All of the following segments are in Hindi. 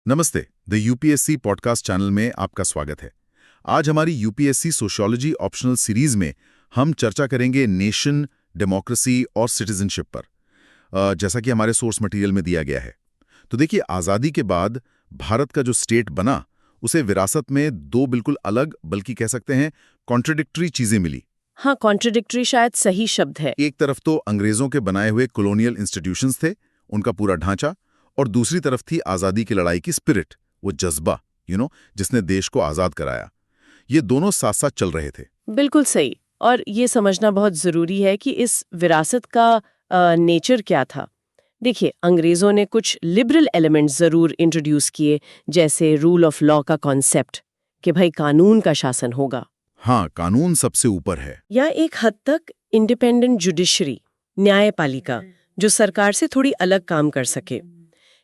नमस्ते। द यूपीएससी पॉडकास्ट चैनल में आपका स्वागत है। आज हमारी यूपीएससी सोशियोलॉजी ऑप्शनल सीरीज में हम चर्चा करेंगे नेशन, डेमोक्रेसी और सिटीजनशिप पर, जैसा कि हमारे सोर्स मटेरियल में दिया गया है। तो देखिए, आज़ादी के बाद भारत का जो स्टेट बना, उसे विरासत में दो बिल्कुल अलग, बल्कि कह सकते हैं कॉन्ट्रडिक्टरी चीजें मिली। हाँ, कॉन्ट्रडिक्टरी शायद सही शब्द है। एक तरफ तो अंग्रेजों के बनाए हुए कॉलोनियल इंस्टीट्यूशंस थे, उनका पूरा ढांचा, और दूसरी तरफ थी आज़ादी की लड़ाई की स्पिरिट, वो जज्बा जिसने देश को आज़ाद कराया। ये दोनों साथ साथ चल रहे थे। बिल्कुल सही। और ये समझना बहुत जरूरी है कि इस विरासत का नेचर क्या था। देखिए, अंग्रेजों ने कुछ लिबरल एलिमेंट्स जरूर इंट्रोड्यूस किए, जैसे रूल ऑफ लॉ का कॉन्सेप्ट कि भाई कानून का शासन होगा। हाँ, कानून सबसे ऊपर है। या एक हद तक इंडिपेंडेंट जुडिशरी, न्यायपालिका, जो सरकार से थोड़ी अलग काम कर सके।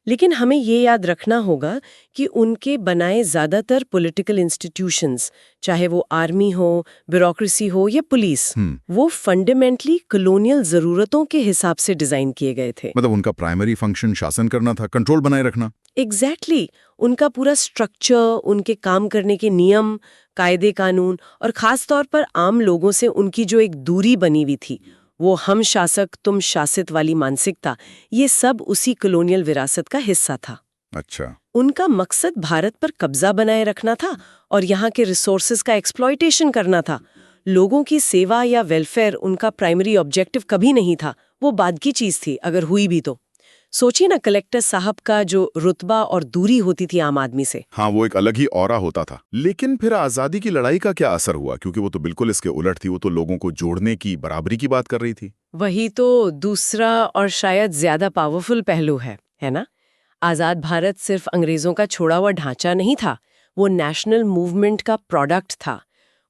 लेकिन हमें ये याद रखना होगा कि उनके बनाए ज्यादातर पॉलिटिकल इंस्टीट्यूशंस, चाहे वो आर्मी हो, ब्यूरोक्रेसी हो या पुलिस, वो फंडामेंटली कॉलोनियल जरूरतों के हिसाब से डिजाइन किए गए थे। मतलब उनका प्राइमरी फंक्शन शासन करना था, कंट्रोल बनाए रखना। एग्जैक्टली उनका पूरा स्ट्रक्चर, उनके काम करने के नियम, कायदे कानून, और खास तौर पर आम लोगों से उनकी जो एक दूरी बनी हुई थी, वो हम शासक तुम शासित वाली मानसिकता, ये सब उसी कॉलोनियल विरासत का हिस्सा था। अच्छा। उनका मकसद भारत पर कब्जा बनाए रखना था और यहाँ के रिसोर्सेज का एक्सप्लॉयटेशन करना था। लोगों की सेवा या वेलफेयर उनका प्राइमरी ऑब्जेक्टिव कभी नहीं था, वो बाद की चीज थी, अगर हुई भी तो। सोचिए ना, कलेक्टर साहब का जो रुतबा और दूरी होती थी आम आदमी से। हाँ, वो एक अलग ही ऑरा होता था। लेकिन फिर आज़ादी की लड़ाई का क्या असर हुआ? क्योंकि वो तो बिल्कुल इसके उलट थी। वो तो लोगों को जोड़ने की, बराबरी की बात कर रही थी। वही तो दूसरा और शायद ज्यादा पावरफुल पहलू है ना? आजाद भारत सिर्फ अंग्रेजों का छोड़ा हुआ ढांचा नहीं था, वो नेशनल मूवमेंट का प्रोडक्ट था।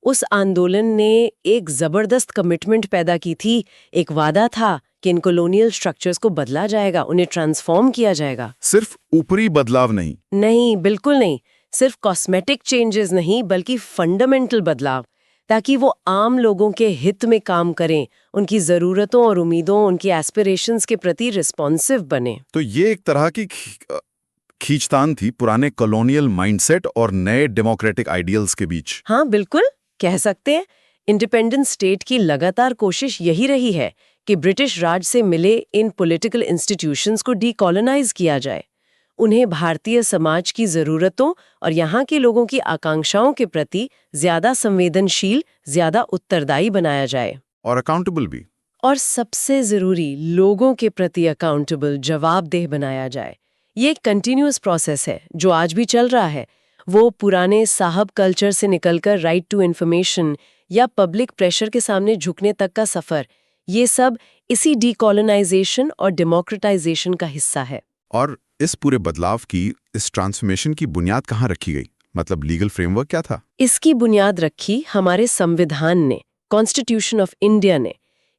उस आंदोलन ने एक जबरदस्त कमिटमेंट पैदा की थी, एक वादा था कि इन कॉलोनियल स्ट्रक्चर्स को बदला जाएगा, उन्हें ट्रांसफॉर्म किया जाएगा। सिर्फ ऊपरी बदलाव नहीं। नहीं, बिल्कुल नहीं। सिर्फ कॉस्मेटिक चेंजेस नहीं, बल्कि फंडामेंटल बदलाव, ताकि वो आम लोगों के हित में काम करें, उनकी जरूरतों और उम्मीदों, उनकी एस्पिरेशंस के प्रति रिस्पॉन्सिव बने। तो ये एक तरह की खींचतान थी पुराने कॉलोनियल माइंडसेट और नए डेमोक्रेटिक आइडियल्स के बीच। हाँ, बिल्कुल कह सकते हैं। इंडिपेंडेंट स्टेट की लगातार कोशिश यही रही है कि ब्रिटिश राज से मिले इन पॉलिटिकल इंस्टीट्यूशंस को डीकॉलोनाइज किया जाए, उन्हें भारतीय समाज की जरूरतों और यहाँ के लोगों की आकांक्षाओं के प्रति ज्यादा संवेदनशील, ज्यादा उत्तरदायी बनाया जाए। और अकाउंटेबल भी। और सबसे जरूरी, लोगों के प्रति अकाउंटेबल, जवाबदेह बनाया जाए। ये एक कंटिन्यूअस प्रोसेस है जो आज भी चल रहा है। वो पुराने साहब कल्चर से निकलकर राइट टू इन्फॉर्मेशन या पब्लिक प्रेशर के सामने झुकने तक का सफर, ये सब इसी डीकॉलोनाइजेशन और डेमोक्रेटाइजेशन का हिस्सा है। और इस पूरे बदलाव की, इस ट्रांसफॉर्मेशन की बुनियाद कहाँ रखी गई? मतलब लीगल फ्रेमवर्क क्या था? इसकी बुनियाद रखी हमारे संविधान ने, कॉन्स्टिट्यूशन ऑफ इंडिया ने।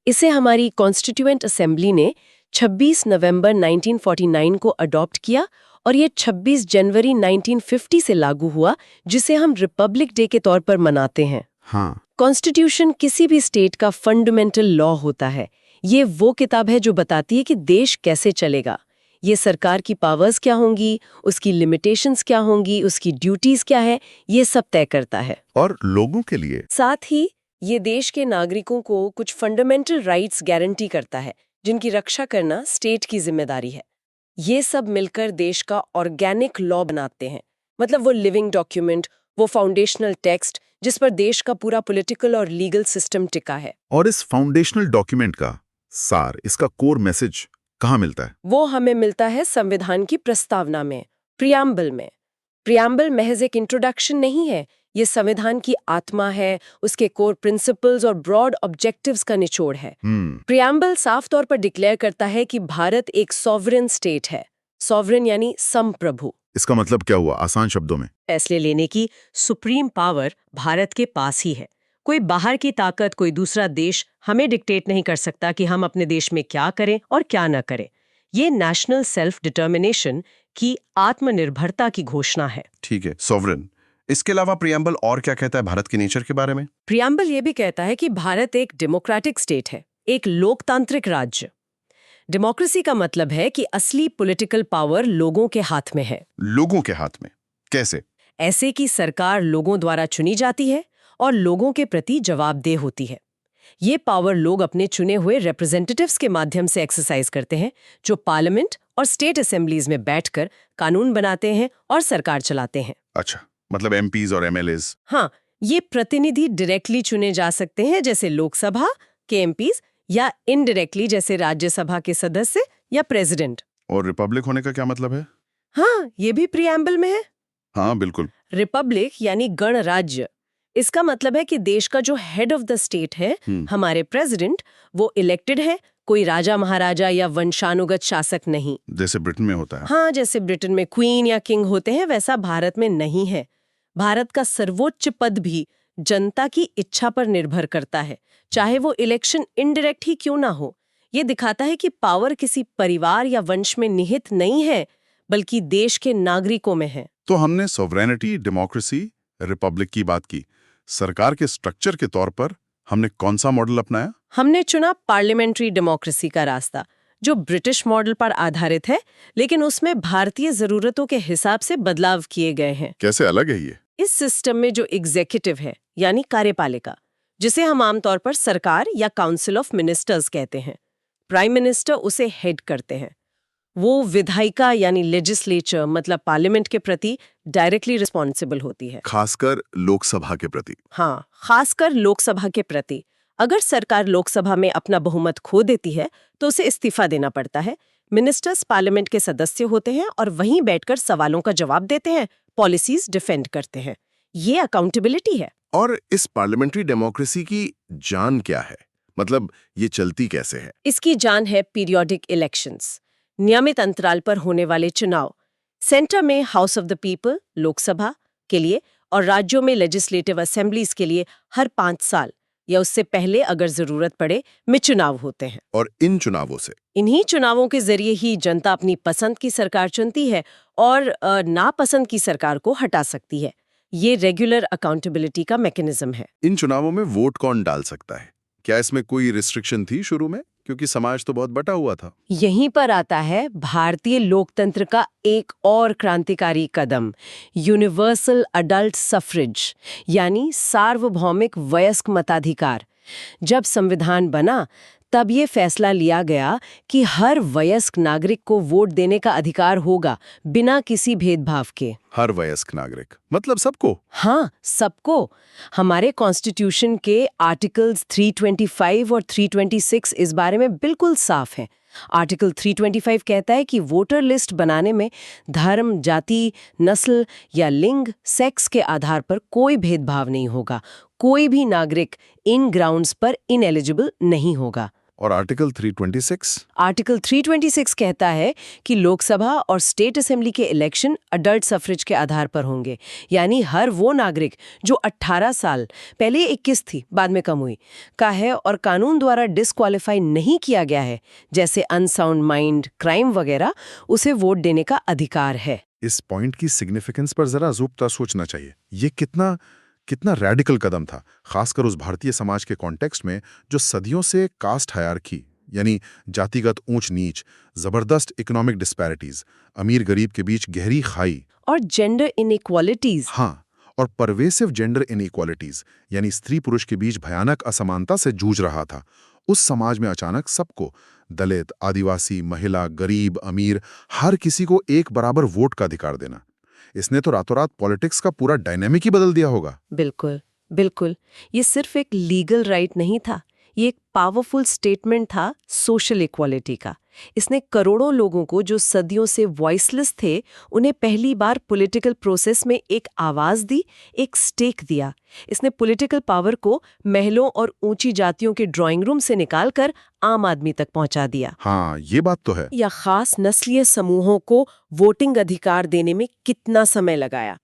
इसे हमारी कॉन्स्टिट्यूएंट असेंबली ने 26 नवंबर 1949 को अडॉप्ट किया और ये 26 जनवरी 1950 से लागू हुआ, जिसे हम रिपब्लिक डे के तौर पर मनाते हैं। हाँ। कॉन्स्टिट्यूशन किसी भी स्टेट का फंडामेंटल लॉ होता है। ये वो किताब है जो बताती है कि देश कैसे चलेगा, ये सरकार की पावर्स क्या होंगी, उसकी लिमिटेशंस क्या होंगी, उसकी ड्यूटीज क्या है, ये सब तय करता है। और लोगों के लिए साथ ही ये देश के नागरिकों को कुछ फंडामेंटल राइट्स गारंटी करता है, जिनकी रक्षा करना स्टेट की जिम्मेदारी है। ये सब मिलकर देश का ऑर्गेनिक लॉ बनाते हैं। मतलब वो लिविंग डॉक्यूमेंट, वो फाउंडेशनल टेक्स्ट जिस पर देश का पूरा पॉलिटिकल और लीगल सिस्टम टिका है। और इस फाउंडेशनल डॉक्यूमेंट का सार, इसका कोर मैसेज कहाँ मिलता है? वो हमें मिलता है संविधान की प्रस्तावना में, प्रियम्बल में। प्रियम्बल महज एक इंट्रोडक्शन नहीं है, ये संविधान की आत्मा है, उसके कोर प्रिंसिपल्स और ब्रॉड ऑब्जेक्टिव्स का निचोड़ है। प्रियम्बल साफ तौर पर डिक्लेयर करता है कि भारत एक सॉवरेन स्टेट है। सॉवरेन यानी संप्रभु। इसका मतलब क्या हुआ आसान शब्दों में? फैसले लेने की सुप्रीम पावर भारत के पास ही है। कोई बाहर की ताकत, कोई दूसरा देश हमें डिक्टेट नहीं कर सकता कि हम अपने देश में क्या करें और क्या न करें। ये नेशनल सेल्फ डिटर्मिनेशन की आत्मनिर्भरता की घोषणा है। ठीक है, सॉवरेन। इसके अलावा प्रियम्बल और क्या कहता है भारत के नेचर के बारे में? प्रियम्बल ये भी कहता है कि भारत एक डेमोक्रेटिक स्टेट है, एक लोकतांत्रिक राज्य। डेमोक्रेसी का मतलब है कि असली पॉलिटिकल पावर लोगों के हाथ में है। लोगों के हाथ में कैसे? ऐसे कि सरकार लोगों द्वारा चुनी जाती है और लोगों के प्रति जवाबदेह होती है। ये पावर लोग अपने चुने हुए रिप्रेजेंटेटिव्स के माध्यम से एक्सरसाइज करते हैं, जो पार्लियामेंट और स्टेट असेंबलीज में बैठकर कानून बनाते हैं और सरकार चलाते हैं। अच्छा, मतलब एमपीज और एमएलएज। हाँ, ये प्रतिनिधि डायरेक्टली चुने जा सकते हैं जैसे लोकसभा के एमपीज, या इनडायरेक्टली जैसे राज्यसभा के सदस्य या प्रेसिडेंट। और रिपब्लिक होने का क्या मतलब है? हाँ, ये भी प्रीएम्बल में है। हाँ बिल्कुल। रिपब्लिक यानी गणराज्य। इसका मतलब है कि देश का जो हेड ऑफ द स्टेट है, हमारे प्रेसिडेंट, वो इलेक्टेड है, कोई राजा महाराजा या वंशानुगत शासक नहीं। जैसे ब्रिटेन में होता है। हाँ, जैसे ब्रिटेन में क्वीन या किंग होते हैं, वैसा भारत में नहीं है। भारत का सर्वोच्च पद भी जनता की इच्छा पर निर्भर करता है, चाहे वो इलेक्शन इनडायरेक्ट ही क्यों ना हो। ये दिखाता है कि पावर किसी परिवार या वंश में निहित नहीं है, बल्कि देश के नागरिकों में है। तो हमने सॉवरेनिटी, डेमोक्रेसी, रिपब्लिक की बात की। सरकार के स्ट्रक्चर के तौर पर हमने कौन सा मॉडल अपनाया? हमने चुना पार्लियामेंट्री डेमोक्रेसी का रास्ता, जो ब्रिटिश मॉडल पर आधारित है, लेकिन उसमें भारतीय जरूरतों के हिसाब से बदलाव किए गए हैं। कैसे अलग है ये? इस सिस्टम में जो एग्जीक्यूटिव है, यानी कार्यपालिका, जिसे हम आमतौर पर सरकार या काउंसिल ऑफ मिनिस्टर्स कहते हैं, प्राइम मिनिस्टर उसे हेड करते हैं। वो विधायिका यानी लेजिस्लेचर मतलब पार्लियामेंट के प्रति डायरेक्टली रिस्पॉन्सिबल होती है। खासकर लोकसभा के प्रति। हाँ, खासकर लोकसभा के प्रति। अगर सरकार लोकसभा में अपना बहुमत खो देती है तो उसे इस्तीफा देना पड़ता है। मिनिस्टर्स पार्लियामेंट के सदस्य होते हैं और वहीं बैठकर सवालों का जवाब देते हैं, पॉलिसीज डिफेंड करते हैं। ये अकाउंटेबिलिटी है। और इस पार्लियामेंट्री डेमोक्रेसी की जान क्या है? मतलब ये चलती कैसे है? इसकी जान है पीरियोडिक इलेक्शंस, नियमित अंतराल पर होने वाले चुनाव। सेंटर में house of the people Lok Sabha के लिए और राज्यों में लेजिस्लेटिव असेंबलीज के लिए हर 5 साल या उससे पहले अगर जरूरत पड़े में चुनाव होते हैं। और इन चुनावों से, इन्हीं चुनावों के जरिए ही जनता अपनी पसंद की सरकार चुनती है और नापसंद की सरकार को हटा सकती है। ये रेगुलर अकाउंटेबिलिटी का मैकेनिज्म है। इन चुनावों में वोट कौन डाल सकता है? क्या इसमें कोई रिस्ट्रिक्शन थी शुरू में? क्योंकि समाज तो बहुत बटा हुआ था। यहीं पर आता है भारतीय लोकतंत्र का एक और क्रांतिकारी कदम, यूनिवर्सल अडल्ट सफ्रेज यानी सार्वभौमिक वयस्क मताधिकार। जब संविधान बना तब ये फैसला लिया गया कि हर वयस्क नागरिक को वोट देने का अधिकार होगा, बिना किसी भेदभाव के। हर वयस्क नागरिक मतलब सबको? हाँ, सबको। हमारे कॉन्स्टिट्यूशन के आर्टिकल्स 325 और 326 इस बारे में बिल्कुल साफ हैं। आर्टिकल 325 कहता है कि वोटर लिस्ट बनाने में धर्म, जाति, नस्ल या लिंग, सेक्स के आधार पर कोई भेदभाव नहीं होगा। कोई भी नागरिक इन ग्राउंड्स पर इनएलिजिबल नहीं होगा। और आर्टिकल 326? आर्टिकल 326 कहता है कि लोकसभा और स्टेट असेंबली के इलेक्शन अडल्ट सफ्रेज के आधार पर होंगे, यानी हर वो नागरिक जो 18 साल, पहले 21 थी, बाद में कम हुई, का है और कानून द्वारा डिस्क्वालीफाई नहीं किया गया है, जैसे अनसाउंड माइंड, क्राइम वगैरह, उसे वोट देने का अधिकार है। इस पॉइंट की सिग्निफिकेंस पर जरा ज़ूमकर सोचना चाहिए। ये कितना रैडिकल कदम था, खासकर उस भारतीय समाज के कॉन्टेक्स्ट में जो सदियों से कास्ट हायरार्की यानी जातिगत ऊंच नीच, जबरदस्त इकोनॉमिक डिस्पैरिटीज, अमीर गरीब के बीच गहरी खाई और जेंडर इनइक्वालिटीज। हाँ, और परवेसिव जेंडर इनइक्वालिटीज यानी स्त्री पुरुष के बीच भयानक असमानता से जूझ रहा था। उस समाज में अचानक सबको, दलित, आदिवासी, महिला, गरीब, अमीर, हर किसी को एक बराबर वोट का अधिकार देना, इसने तो रातों रात पॉलिटिक्स का पूरा डायनेमिक ही बदल दिया होगा। बिल्कुल, बिल्कुल। ये सिर्फ एक लीगल राइट नहीं था, ये एक पावरफुल स्टेटमेंट था सोशल इक्वालिटी का। इसने करोड़ों लोगों को जो सदियों से वॉइसलेस थे, उन्हें पहली बार पॉलिटिकल प्रोसेस में एक आवाज दी, एक स्टेक दिया। इसने पॉलिटिकल पावर को महलों और ऊंची जातियों के ड्राइंग रूम से निकालकर आम आदमी तक पहुंचा दिया। हाँ, ये बात तो है। या खास नस्लीय समूहों को वोटिंग अधिकार देने में कितना समय लगाया।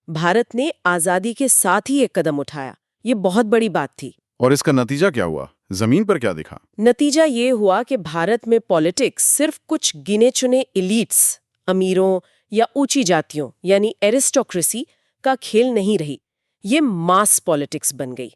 भारत ने आजादी के साथ ही एक कदम उठाया। ये बहुत बड़ी बात थी। और इसका नतीजा क्या हुआ? जमीन पर क्या दिखा? नतीजा ये हुआ कि भारत में पॉलिटिक्स सिर्फ कुछ गिने चुने एलिट्स, अमीरों या ऊंची जातियों यानी एरिस्टोक्रेसी का खेल नहीं रही। ये मास पॉलिटिक्स बन गई।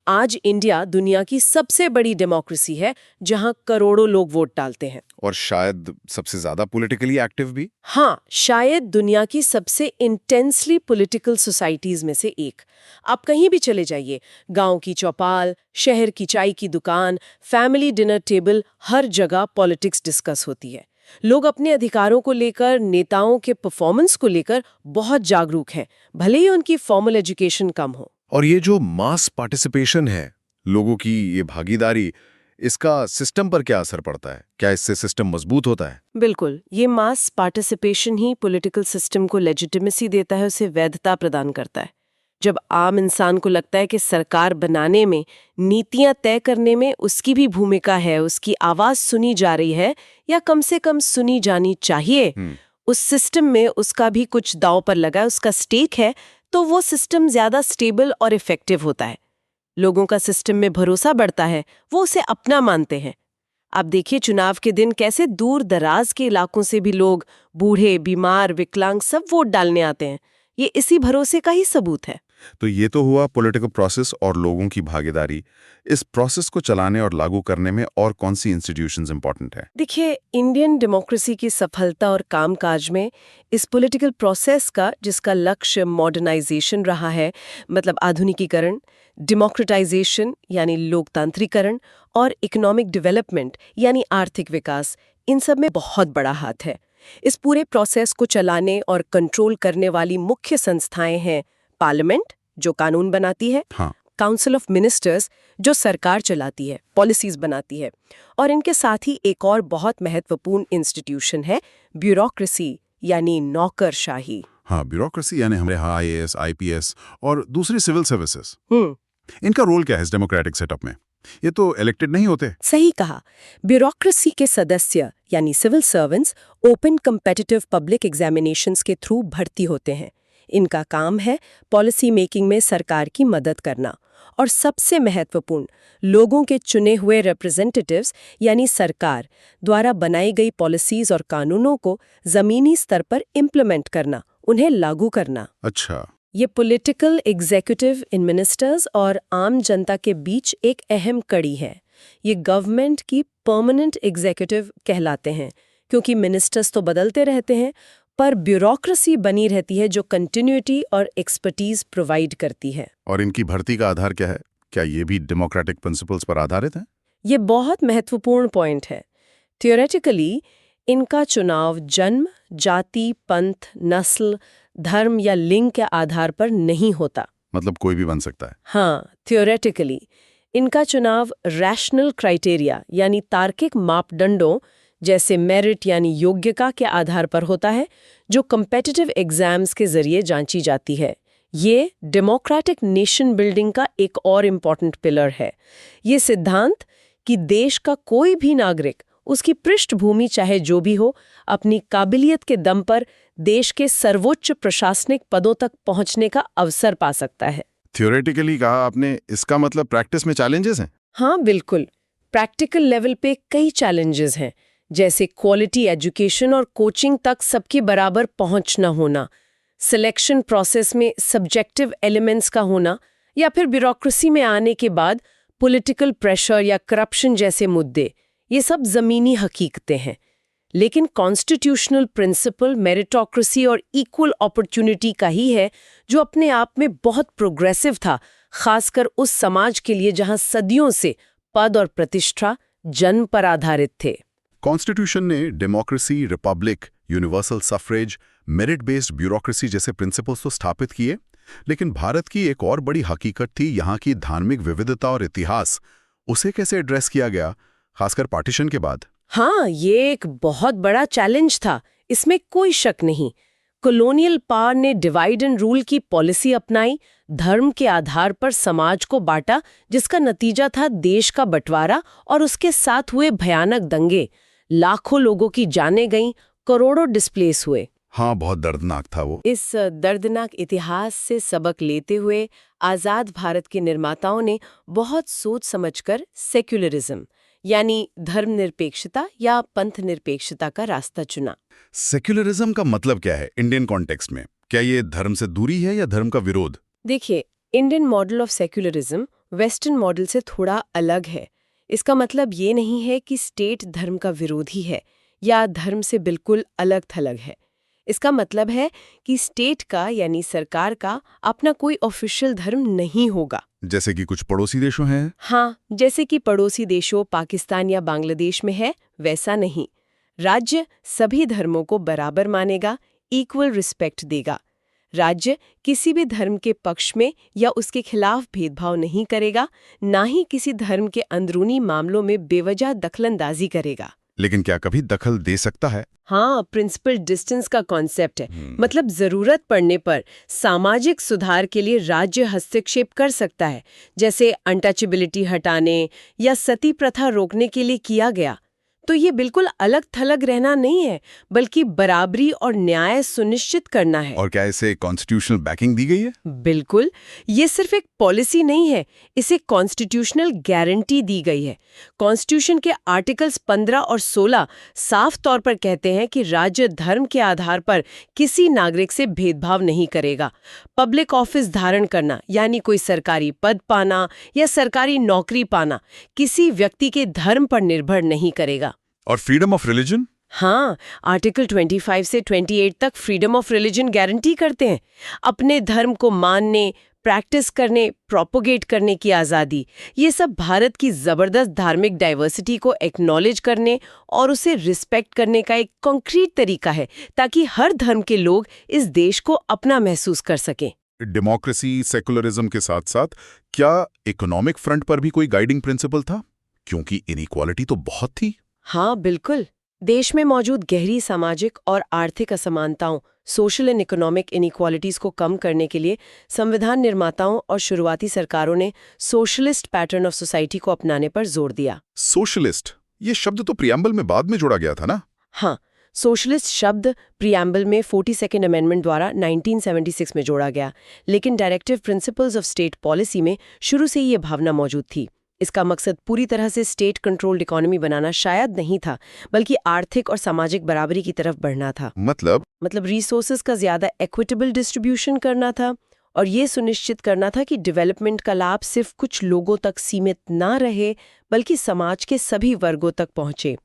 आज इंडिया दुनिया की सबसे बड़ी डेमोक्रेसी है जहां करोड़ों लोग वोट डालते हैं। और शायद सबसे ज्यादा पॉलिटिकली एक्टिव भी। हाँ, शायद दुनिया की सबसे इंटेंसली पॉलिटिकल सोसाइटीज में से एक। आप कहीं भी चले जाइए, गांव की चौपाल, शहर की चाय की दुकान, फैमिली डिनर टेबल, हर जगह पॉलिटिक्स डिस्कस होती है। लोग अपने अधिकारों को लेकर, नेताओं के परफॉर्मेंस को लेकर बहुत जागरूक हैं, भले ही उनकी फॉर्मल एजुकेशन कम हो। और ये जो मास पार्टिसिपेशन है, लोगों की ये भागीदारी, इसका सिस्टम पर क्या असर पड़ता है? क्या इससे सिस्टम मजबूत होता है? बिल्कुल, ये मास पार्टिसिपेशन ही पॉलिटिकल सिस्टम को लेजिटिमेसी देता है, उसे वैधता प्रदान करता है। जब आम इंसान को लगता है कि सरकार बनाने में, नीतियां तय करने में उसकी भी भूमिका है, उसकी आवाज सुनी जा रही है या कम से कम सुनी जानी चाहिए, उस सिस्टम में उसका भी कुछ दांव पर लगा है, उसका स्टेक है, तो वो सिस्टम ज्यादा स्टेबल और इफेक्टिव होता है। लोगों का सिस्टम में भरोसा बढ़ता है, वो उसे अपना मानते हैं। आप देखिए चुनाव के दिन कैसे दूर दराज के इलाकों से भी लोग, बूढ़े, बीमार, विकलांग, सब वोट डालने आते हैं। ये इसी भरोसे का ही सबूत है। तो ये तो हुआ पॉलिटिकल प्रोसेस और लोगों की भागीदारी। इस प्रोसेस को चलाने और लागू करने में और कौन सी इंस्टीट्यूशंस इंपॉर्टेंट है? देखिए, इंडियन डेमोक्रेसी की सफलता और कामकाज में इस पॉलिटिकल प्रोसेस का, जिसका लक्ष्य मॉडर्नाइजेशन रहा है, मतलब आधुनिकीकरण, डेमोक्रेटाइजेशन यानी लोकतांत्रिकरण, और इकोनॉमिक डेवलपमेंट यानी आर्थिक विकास, इन सब में बहुत बड़ा हाथ है। इस पूरे प्रोसेस को चलाने और कंट्रोल करने वाली मुख्य संस्थाएं हैं पार्लियामेंट, जो कानून बनाती है, हाँ। काउंसिल ऑफ मिनिस्टर्स, जो सरकार चलाती है, पॉलिसीज बनाती है, और इनके साथ ही एक और बहुत महत्वपूर्ण इंस्टीट्यूशन है ब्यूरोक्रेसी यानी नौकरशाही। हाँ, ब्यूरोक्रेसी यानी हमारे यहाँ IAS, IPS और दूसरी सिविल सर्विसेज। इनका रोल क्या है इस डेमोक्रेटिक सेटअप में? ये तो इलेक्टेड नहीं होते। सही कहा। ब्यूरोक्रेसी के सदस्य यानी civil servants open competitive public examinations के थ्रू भर्ती होते हैं। इनका काम है पॉलिसी मेकिंग में सरकार की मदद करना, और सबसे महत्वपूर्ण, लोगों के चुने हुए रिप्रेजेंटेटिव्स यानी सरकार द्वारा बनाई गई पॉलिसीज और कानूनों को जमीनी स्तर पर इम्प्लीमेंट करना, उन्हें लागू करना। अच्छा। ये पॉलिटिकल एग्जीक्यूटिव इन मिनिस्टर्स और आम जनता के बीच एक अहम कड़ी है। ये गवर्नमेंट की परमानेंट एग्जीक्यूटिव कहलाते हैं, क्योंकि मिनिस्टर्स तो बदलते रहते हैं, पर ब्यूरोक्रेसी बनी रहती है जो कंटिन्यूटी और एक्सपर्टीज प्रोवाइड करती है। और इनकी भर्ती का आधार क्या है? क्या ये भी डेमोक्रेटिक प्रिंसिपल्स पर आधारित है? ये बहुत महत्वपूर्ण पॉइंट है। थियोरेटिकली इनका चुनाव जन्म, जाति, पंथ, नस्ल, धर्म या लिंग के आधार पर नहीं होता। मतलब कोई भी बन सकता है? हाँ, थियोरेटिकली इनका चुनाव रैशनल क्राइटेरिया यानी तार्किक मापदंडों जैसे मेरिट यानी योग्यता के आधार पर होता है, जो कम्पिटिटिव एग्जाम्स के जरिए जांची जाती है। ये डेमोक्रेटिक नेशन बिल्डिंग का एक और इम्पॉर्टेंट पिलर है। ये सिद्धांत कि देश का कोई भी नागरिक, उसकी पृष्ठभूमि चाहे जो भी हो, अपनी काबिलियत के दम पर देश के सर्वोच्च प्रशासनिक पदों तक पहुंचने का अवसर पा सकता है। थियोरेटिकली कहा आपने, इसका मतलब प्रैक्टिस में चैलेंजेस हैं? हाँ बिल्कुल, प्रैक्टिकल लेवल पे कई चैलेंजेस हैं, जैसे क्वालिटी एजुकेशन और कोचिंग तक सबके बराबर पहुंच न होना, सिलेक्शन प्रोसेस में सब्जेक्टिव एलिमेंट्स का होना, या फिर ब्यूरोक्रेसी में आने के बाद पॉलिटिकल प्रेशर या करप्शन जैसे मुद्दे। ये सब जमीनी हकीकतें हैं। लेकिन कॉन्स्टिट्यूशनल प्रिंसिपल मेरिटोक्रेसी और इक्वल अपॉर्चुनिटी का ही है, जो अपने आप में बहुत प्रोग्रेसिव था, खासकर उस समाज के लिए जहां सदियों से पद और प्रतिष्ठा जन्म पर आधारित थे। कॉन्स्टिट्यूशन ने democracy, Republic, universal suffrage, merit based bureaucracy जैसे प्रिंसिपल्स तो स्थापित किए, लेकिन भारत की एक और बड़ी हकीकत थी यहाँ की धार्मिक विविधता और इतिहास। उसे कैसे एड्रेस किया गया, खासकर पार्टीशन के बाद? हाँ, ये एक बहुत बड़ा चैलेंज था, इसमें कोई शक नहीं। कॉलोनियल पावर ने डिवाइड एंड रूल की पॉलिसी अपनाई, धर्म के आधार पर समाज को बांटा, जिसका नतीजा था देश का बंटवारा और उसके साथ हुए भयानक दंगे। लाखों लोगों की जानें गईं, करोड़ों डिस्प्लेस हुए। हाँ, बहुत दर्दनाक था वो। इस दर्दनाक इतिहास से सबक लेते हुए आजाद भारत के निर्माताओं ने बहुत सोच समझकर सेक्युलरिज्म यानी धर्मनिरपेक्षता या पंथ निरपेक्षता का रास्ता चुना। सेक्युलरिज्म का मतलब क्या है इंडियन कॉन्टेक्स्ट में? क्या ये धर्म से दूरी है या धर्म का विरोध? देखिए, Indian model of secularism western model से थोड़ा अलग है। इसका मतलब ये नहीं है कि स्टेट धर्म का विरोधी है या धर्म से बिल्कुल अलग थलग है। इसका मतलब है कि स्टेट का यानी सरकार का अपना कोई ऑफिशियल धर्म नहीं होगा। जैसे कि कुछ पड़ोसी देशों हैं। हाँ, जैसे कि पड़ोसी देशों पाकिस्तान या बांग्लादेश में है, वैसा नहीं। राज्य सभी धर्मों को बराबर मानेगा, इक्वल रिस्पेक्ट देगा। राज्य किसी भी धर्म के पक्ष में या उसके खिलाफ भेदभाव नहीं करेगा, ना ही किसी धर्म के अंदरूनी मामलों में बेवजह दखलंदाजी करेगा। लेकिन क्या कभी दखल दे सकता है? हाँ, प्रिंसिपल डिस्टेंस का कॉन्सेप्ट है। मतलब जरूरत पड़ने पर सामाजिक सुधार के लिए राज्य हस्तक्षेप कर सकता है, जैसे अनटचेबिलिटी हटाने या सती प्रथा रोकने के लिए किया गया। तो ये बिल्कुल अलग थलग रहना नहीं है, बल्कि बराबरी और न्याय सुनिश्चित करना है। और क्या इसे कॉन्स्टिट्यूशनल बैकिंग दी गई है? बिल्कुल, ये सिर्फ एक पॉलिसी नहीं है, इसे कॉन्स्टिट्यूशनल गारंटी दी गई है। कॉन्स्टिट्यूशन के आर्टिकल्स 15 और 16 साफ तौर पर कहते हैं कि राज्य धर्म के आधार पर किसी नागरिक से भेदभाव नहीं करेगा। पब्लिक ऑफिस धारण करना यानी कोई सरकारी पद पाना या सरकारी नौकरी पाना किसी व्यक्ति के धर्म पर निर्भर नहीं करेगा। और फ्रीडम ऑफ रिलीजन? हाँ, आर्टिकल 25 से 28 तक फ्रीडम ऑफ रिलीजन गारंटी करते हैं। अपने धर्म को मानने, प्रैक्टिस करने, प्रोपोगेट करने की आज़ादी। ये सब भारत की ज़बरदस्त धार्मिक डाइवर्सिटी को एक्नॉलेज करने और उसे रिस्पेक्ट करने का एक कॉन्क्रीट तरीका है, ताकि हर धर्म के लोग इस देश को अपना महसूस कर सकें। डेमोक्रेसी, सेकुलरिज्म के साथ साथ क्या इकोनॉमिक फ्रंट पर भी कोई गाइडिंग प्रिंसिपल था? क्योंकि इनइक्वालिटी तो बहुत थी। हाँ, बिल्कुल। देश में मौजूद गहरी सामाजिक और आर्थिक असमानताओं, सोशल एंड इकोनॉमिक इनइक्वालिटीज को कम करने के लिए संविधान निर्माताओं और शुरुआती सरकारों ने सोशलिस्ट पैटर्न ऑफ सोसाइटी को अपनाने पर जोर दिया। सोशलिस्ट, ये शब्द तो प्रियम्बल में बाद में जोड़ा गया था ना? हाँ, सोशलिस्ट शब्द प्रियम्बल में 42nd अमेंडमेंट द्वारा 1976 में जोड़ा गया, लेकिन directive principles of state policy में शुरू से ये भावना मौजूद थी। इसका मकसद पूरी तरह से स्टेट कंट्रोल्ड इकोनॉमी बनाना शायद नहीं था, बल्कि आर्थिक और सामाजिक बराबरी की तरफ बढ़ना था। मतलब रिसोर्सेज का ज्यादा इक्विटेबल डिस्ट्रीब्यूशन करना था और ये सुनिश्चित करना था कि डेवलपमेंट का लाभ सिर्फ कुछ लोगों तक सीमित ना रहे, बल्कि समाज के सभी वर्गों तक पहुंचे।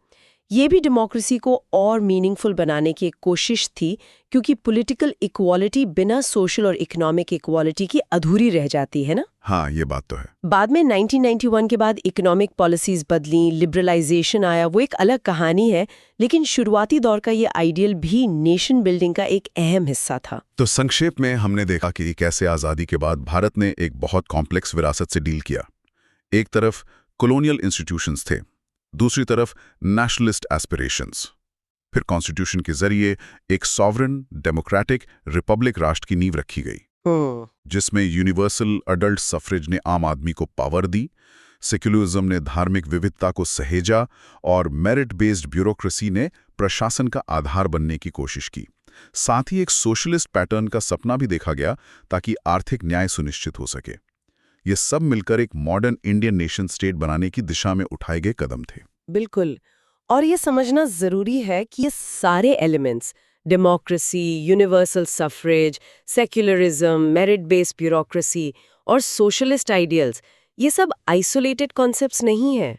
ये भी डेमोक्रेसी को और मीनिंगफुल बनाने की एक कोशिश थी, क्योंकि पॉलिटिकल इक्वालिटी बिना सोशल और इकोनॉमिक इक्वालिटी की अधूरी रह जाती है ना। हाँ, ये बात तो है। बाद में 1991 के बाद इकोनॉमिक पॉलिसीज बदली, लिबरलाइजेशन आया, वो एक अलग कहानी है, लेकिन शुरुआती दौर का ये आइडियल भी नेशन बिल्डिंग का एक अहम हिस्सा था। तो संक्षेप में हमने देखा कि कैसे आज़ादी के बाद भारत ने एक बहुत कॉम्प्लेक्स विरासत से डील किया। एक तरफ कॉलोनियल इंस्टीट्यूशंस थे, दूसरी तरफ नेशनलिस्ट एस्पिरेशंस। फिर कॉन्स्टिट्यूशन के जरिए एक सॉवरन, डेमोक्रेटिक, रिपब्लिक राष्ट्र की नींव रखी गई, जिसमें यूनिवर्सल अडल्ट सफरेज ने आम आदमी को पावर दी, सेक्युलरिज्म ने धार्मिक विविधता को सहेजा और मेरिट बेस्ड ब्यूरोक्रेसी ने प्रशासन का आधार बनने की कोशिश की। साथ ही एक सोशलिस्ट पैटर्न का सपना भी देखा गया ताकि आर्थिक न्याय सुनिश्चित हो सके। ये सब मिलकर एक मॉडर्न इंडियन नेशन स्टेट बनाने की दिशा में उठाए गए कदम थे। बिल्कुल, और ये समझना जरूरी है कि ये सारे elements, democracy, universal suffrage, secularism, merit based bureaucracy और सोशलिस्ट आइडियल्स, ये सब आइसोलेटेड कॉन्सेप्ट्स नहीं हैं।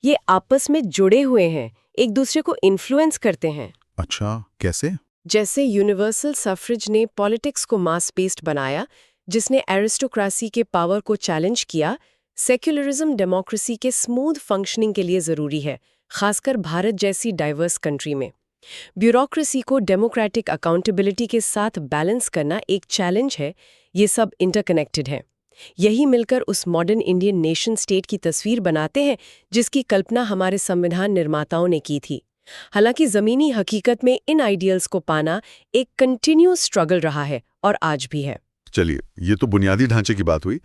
ये आपस में जुड़े हुए हैं, एक दूसरे को इन्फ्लुएंस करते हैं। अच्छा, कैसे? जैसे यूनिवर्सल सफरेज ने पॉलिटिक्स को मास बेस्ड बनाया, जिसने एरिस्टोक्रेसी के पावर को चैलेंज किया। सेक्युलरिज्म डेमोक्रेसी के स्मूथ फंक्शनिंग के लिए जरूरी है, खासकर भारत जैसी डाइवर्स कंट्री में। ब्यूरोक्रेसी को डेमोक्रेटिक अकाउंटेबिलिटी के साथ बैलेंस करना एक चैलेंज है। ये सब इंटरकनेक्टेड है। यही मिलकर उस मॉडर्न इंडियन नेशन स्टेट की तस्वीर बनाते हैं जिसकी कल्पना हमारे संविधान निर्माताओं ने की थी। हालांकि जमीनी हकीकत में इन आइडियल्स को पाना एक कंटिन्यूअस स्ट्रगल रहा है और आज भी है। चलिए, ये तो बुनियादी ढांचे की बात हुई।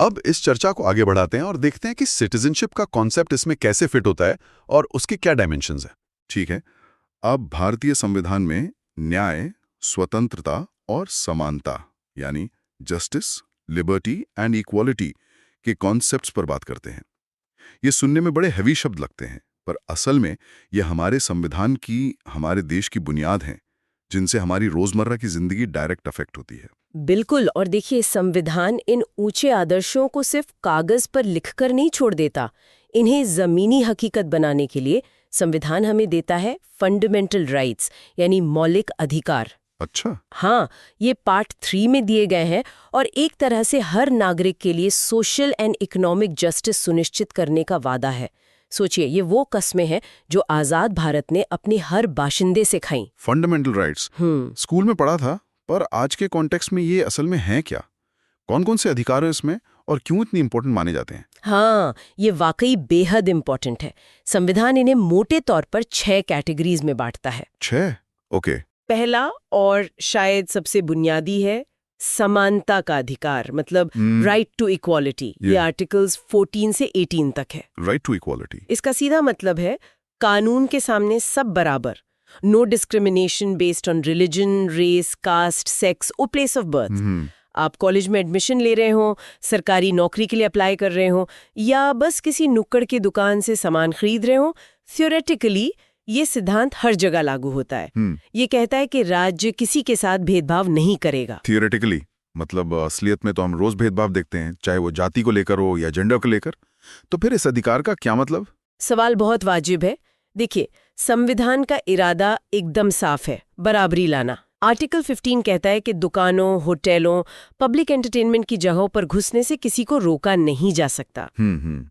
अब इस चर्चा को आगे बढ़ाते हैं और देखते हैं कि सिटीजनशिप का कॉन्सेप्ट इसमें कैसे फिट होता है और उसके क्या डायमेंशंस हैं। ठीक है, अब भारतीय संविधान में न्याय, स्वतंत्रता और समानता यानी जस्टिस, लिबर्टी एंड इक्वालिटी के कॉन्सेप्ट्स पर बात करते हैं। ये सुनने में बड़े हेवी शब्द लगते हैं, पर असल में ये हमारे संविधान की, हमारे देश की बुनियाद हैं, जिनसे हमारी रोजमर्रा की जिंदगी डायरेक्ट अफेक्ट होती है। बिल्कुल। और देखिए, संविधान इन ऊंचे आदर्शों को सिर्फ कागज पर लिखकर नहीं छोड़ देता, इन्हें जमीनी हकीकत बनाने के लिए संविधान हमें देता है फंडामेंटल राइट्स, यानी मौलिक अधिकार। अच्छा। हाँ, ये पार्ट 3 में दिए गए हैं और एक तरह से हर नागरिक के लिए सोशल एंड इकोनॉमिक जस्टिस सुनिश्चित करने का वादा है। सोचिए, ये वो कस्में हैं जो आजाद भारत ने अपने हर बाशिंदे से खाई। फंडामेंटल राइट्स स्कूल में पढ़ा था, पर आज के कॉन्टेक्स्ट में ये असल में है क्या? कौन कौन से अधिकार हैं इसमें और क्यों इतनी इंपॉर्टेंट माने जाते हैं? हाँ, ये वाकई बेहद इम्पोर्टेंट है। संविधान इन्हें मोटे तौर पर 6 कैटेगरीज में बांटता है। 6? ओके। पहला और शायद सबसे बुनियादी है समानता का अधिकार, मतलब राइट टू इक्वालिटी। ये आर्टिकल्स 14 से 18 तक है। राइट टू इक्वालिटी, इसका सीधा मतलब है कानून के सामने सब बराबर, no discrimination based on religion, race, caste, sex और प्लेस ऑफ बर्थ। आप कॉलेज में एडमिशन ले रहे हो, सरकारी नौकरी के लिए अप्लाई कर रहे हो, या बस किसी नुक्कड़ की दुकान से सामान खरीद रहे हो, थ्योरेटिकली ये सिद्धांत हर जगह लागू होता है। ये कहता है कि राज्य किसी के साथ भेदभाव नहीं करेगा। थियोरेटिकली मतलब असलियत में तो हम रोज भेदभाव देखते हैं, चाहे वो जाति को लेकर हो या जेंडर को लेकर। तो फिर इस अधिकार का क्या मतलब? सवाल बहुत वाजिब है। देखिए, संविधान का इरादा एकदम साफ है, बराबरी लाना। आर्टिकल 15 कहता है कि दुकानों, होटलों, पब्लिक एंटरटेनमेंट की जगहों पर घुसने से किसी को रोका नहीं जा सकता।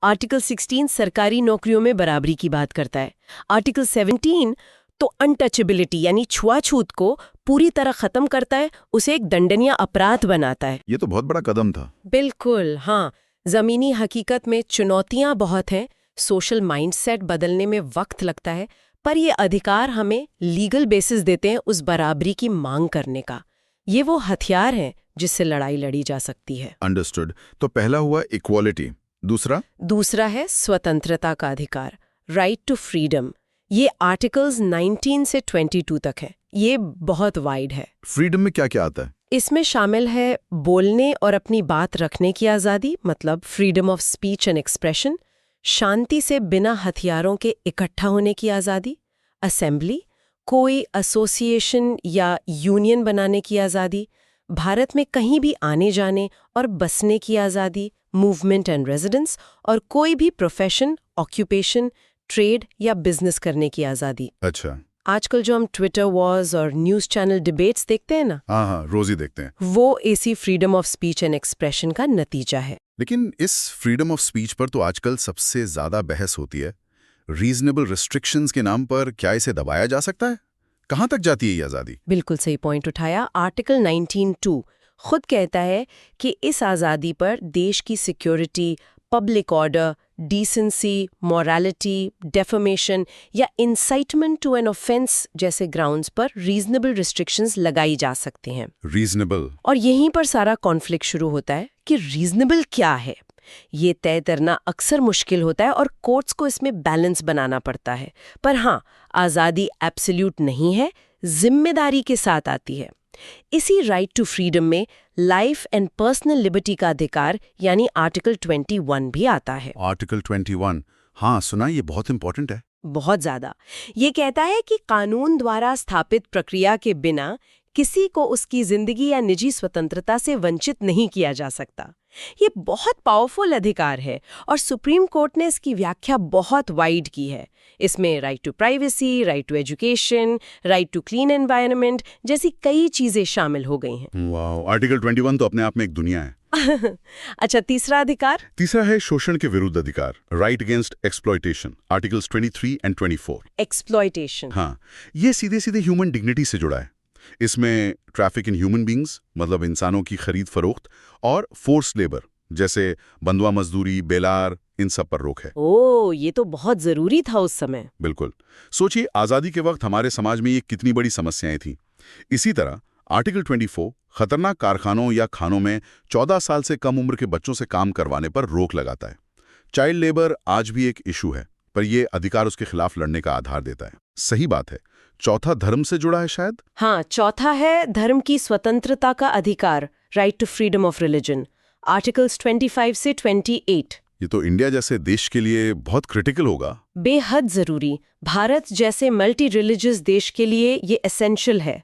आर्टिकल 16 सरकारी नौकरियों में बराबरी की बात करता है। आर्टिकल 17 तो अनटचेबिलिटी यानी छुआछूत को पूरी तरह खत्म करता है, उसे एक दंडनीय अपराध बनाता है। ये तो बहुत बड़ा कदम था। बिल्कुल, हाँ। जमीनी हकीकत में चुनौतियां बहुत हैं, सोशल माइंडसेट बदलने में वक्त लगता है, पर ये अधिकार हमें लीगल बेसिस देते हैं उस बराबरी की मांग करने का। ये वो हथियार हैं जिससे लड़ाई लड़ी जा सकती है। अंडरस्टूड। तो पहला हुआ इक्वालिटी, दूसरा है स्वतंत्रता का अधिकार, राइट टू फ्रीडम। ये आर्टिकल्स 19 से 22 तक है। ये बहुत वाइड है। फ्रीडम में क्या क्या आता है? इसमें शामिल है बोलने और अपनी बात रखने की आज़ादी, मतलब freedom of speech and expression, शांति से बिना हथियारों के इकट्ठा होने की आज़ादी, असेंबली, कोई एसोसिएशन या यूनियन बनाने की आज़ादी, भारत में कहीं भी आने जाने और बसने की आज़ादी, मूवमेंट एंड रेजिडेंस, और कोई भी प्रोफेशन, ऑक्यूपेशन, ट्रेड या बिजनेस करने की आज़ादी। अच्छा। आजकल जो हम ट्विटर वॉर्स और न्यूज़ चैनल डिबेट्स देखते हैं ना, हाँ, रोज ही देखते हैं, वो इसी freedom of speech and expression का नतीजा है। लेकिन इस फ्रीडम ऑफ स्पीच पर तो आजकल सबसे ज्यादा बहस होती है। रीजनेबल रिस्ट्रिक्शंस के नाम पर क्या इसे दबाया जा सकता है? कहां तक जाती है ये आजादी? बिल्कुल सही पॉइंट उठाया। आर्टिकल 19(2 खुद कहता है कि इस आज़ादी पर देश की security, public order, decency, morality, defamation या इंसाइटमेंट टू एन ऑफेंस जैसे ग्राउंड्स पर रीजनेबल रिस्ट्रिक्शंस लगाई जा सकते हैं। रीजनेबल। और यहीं पर सारा कॉन्फ्लिक्ट शुरू होता है कि रीजनेबल क्या है। ये तय करना अक्सर मुश्किल होता है और कोर्ट्स को इसमें बैलेंस बनाना पड़ता है। पर हाँ, आज़ादी एब्सोल्यूट नहीं है, जिम्मेदारी के साथ आती है। इसी राइट टू फ्रीडम में लाइफ एंड पर्सनल लिबर्टी का अधिकार यानी आर्टिकल 21 भी आता है। आर्टिकल 21, हाँ सुना, ये बहुत इंपॉर्टेंट है। बहुत ज्यादा। ये कहता है कि कानून द्वारा स्थापित प्रक्रिया के बिना किसी को उसकी जिंदगी या निजी स्वतंत्रता से वंचित नहीं किया जा सकता। ये बहुत पावरफुल अधिकार है और सुप्रीम कोर्ट ने इसकी व्याख्या बहुत वाइड की है। इसमें right to privacy, right to education, right to clean environment जैसी कई चीजें शामिल हो गई हैं। वाओ, आर्टिकल 21 तो अपने आप में एक दुनिया है। अच्छा, तीसरा अधिकार? तीसरा है शोषण के विरुद्ध अधिकार, right against exploitation, articles 23 and 24। Exploitation, हाँ, ये सीधे सीधे ह्यूमन डिग्निटी से जुड़ा है। इसमें ट्रैफिक इन ह्यूमन बींग्स मतलब इंसानों की खरीद फरोख्त और फोर्स लेबर जैसे बंधुआ मजदूरी, बेलार, इन सब पर रोक है। ओह, ये तो बहुत जरूरी था उस समय। बिल्कुल। सोचिए, आजादी के वक्त हमारे समाज में ये कितनी बड़ी समस्याएं थीं। इसी तरह आर्टिकल 24 खतरनाक कारखानों या खानों में 14 साल से कम उम्र के बच्चों से काम करवाने पर रोक लगाता है। चाइल्ड लेबर आज भी एक इशू है, पर यह अधिकार उसके खिलाफ लड़ने का आधार देता है। सही बात है। चौथा धर्म से जुड़ा है शायद? हाँ, चौथा है धर्म की स्वतंत्रता का अधिकार, right to freedom of religion, articles 25 से 28। ये तो इंडिया जैसे देश के लिए बहुत क्रिटिकल होगा। बेहद जरूरी। भारत जैसे मल्टी रिलीजियस देश के लिए ये एसेंशियल है।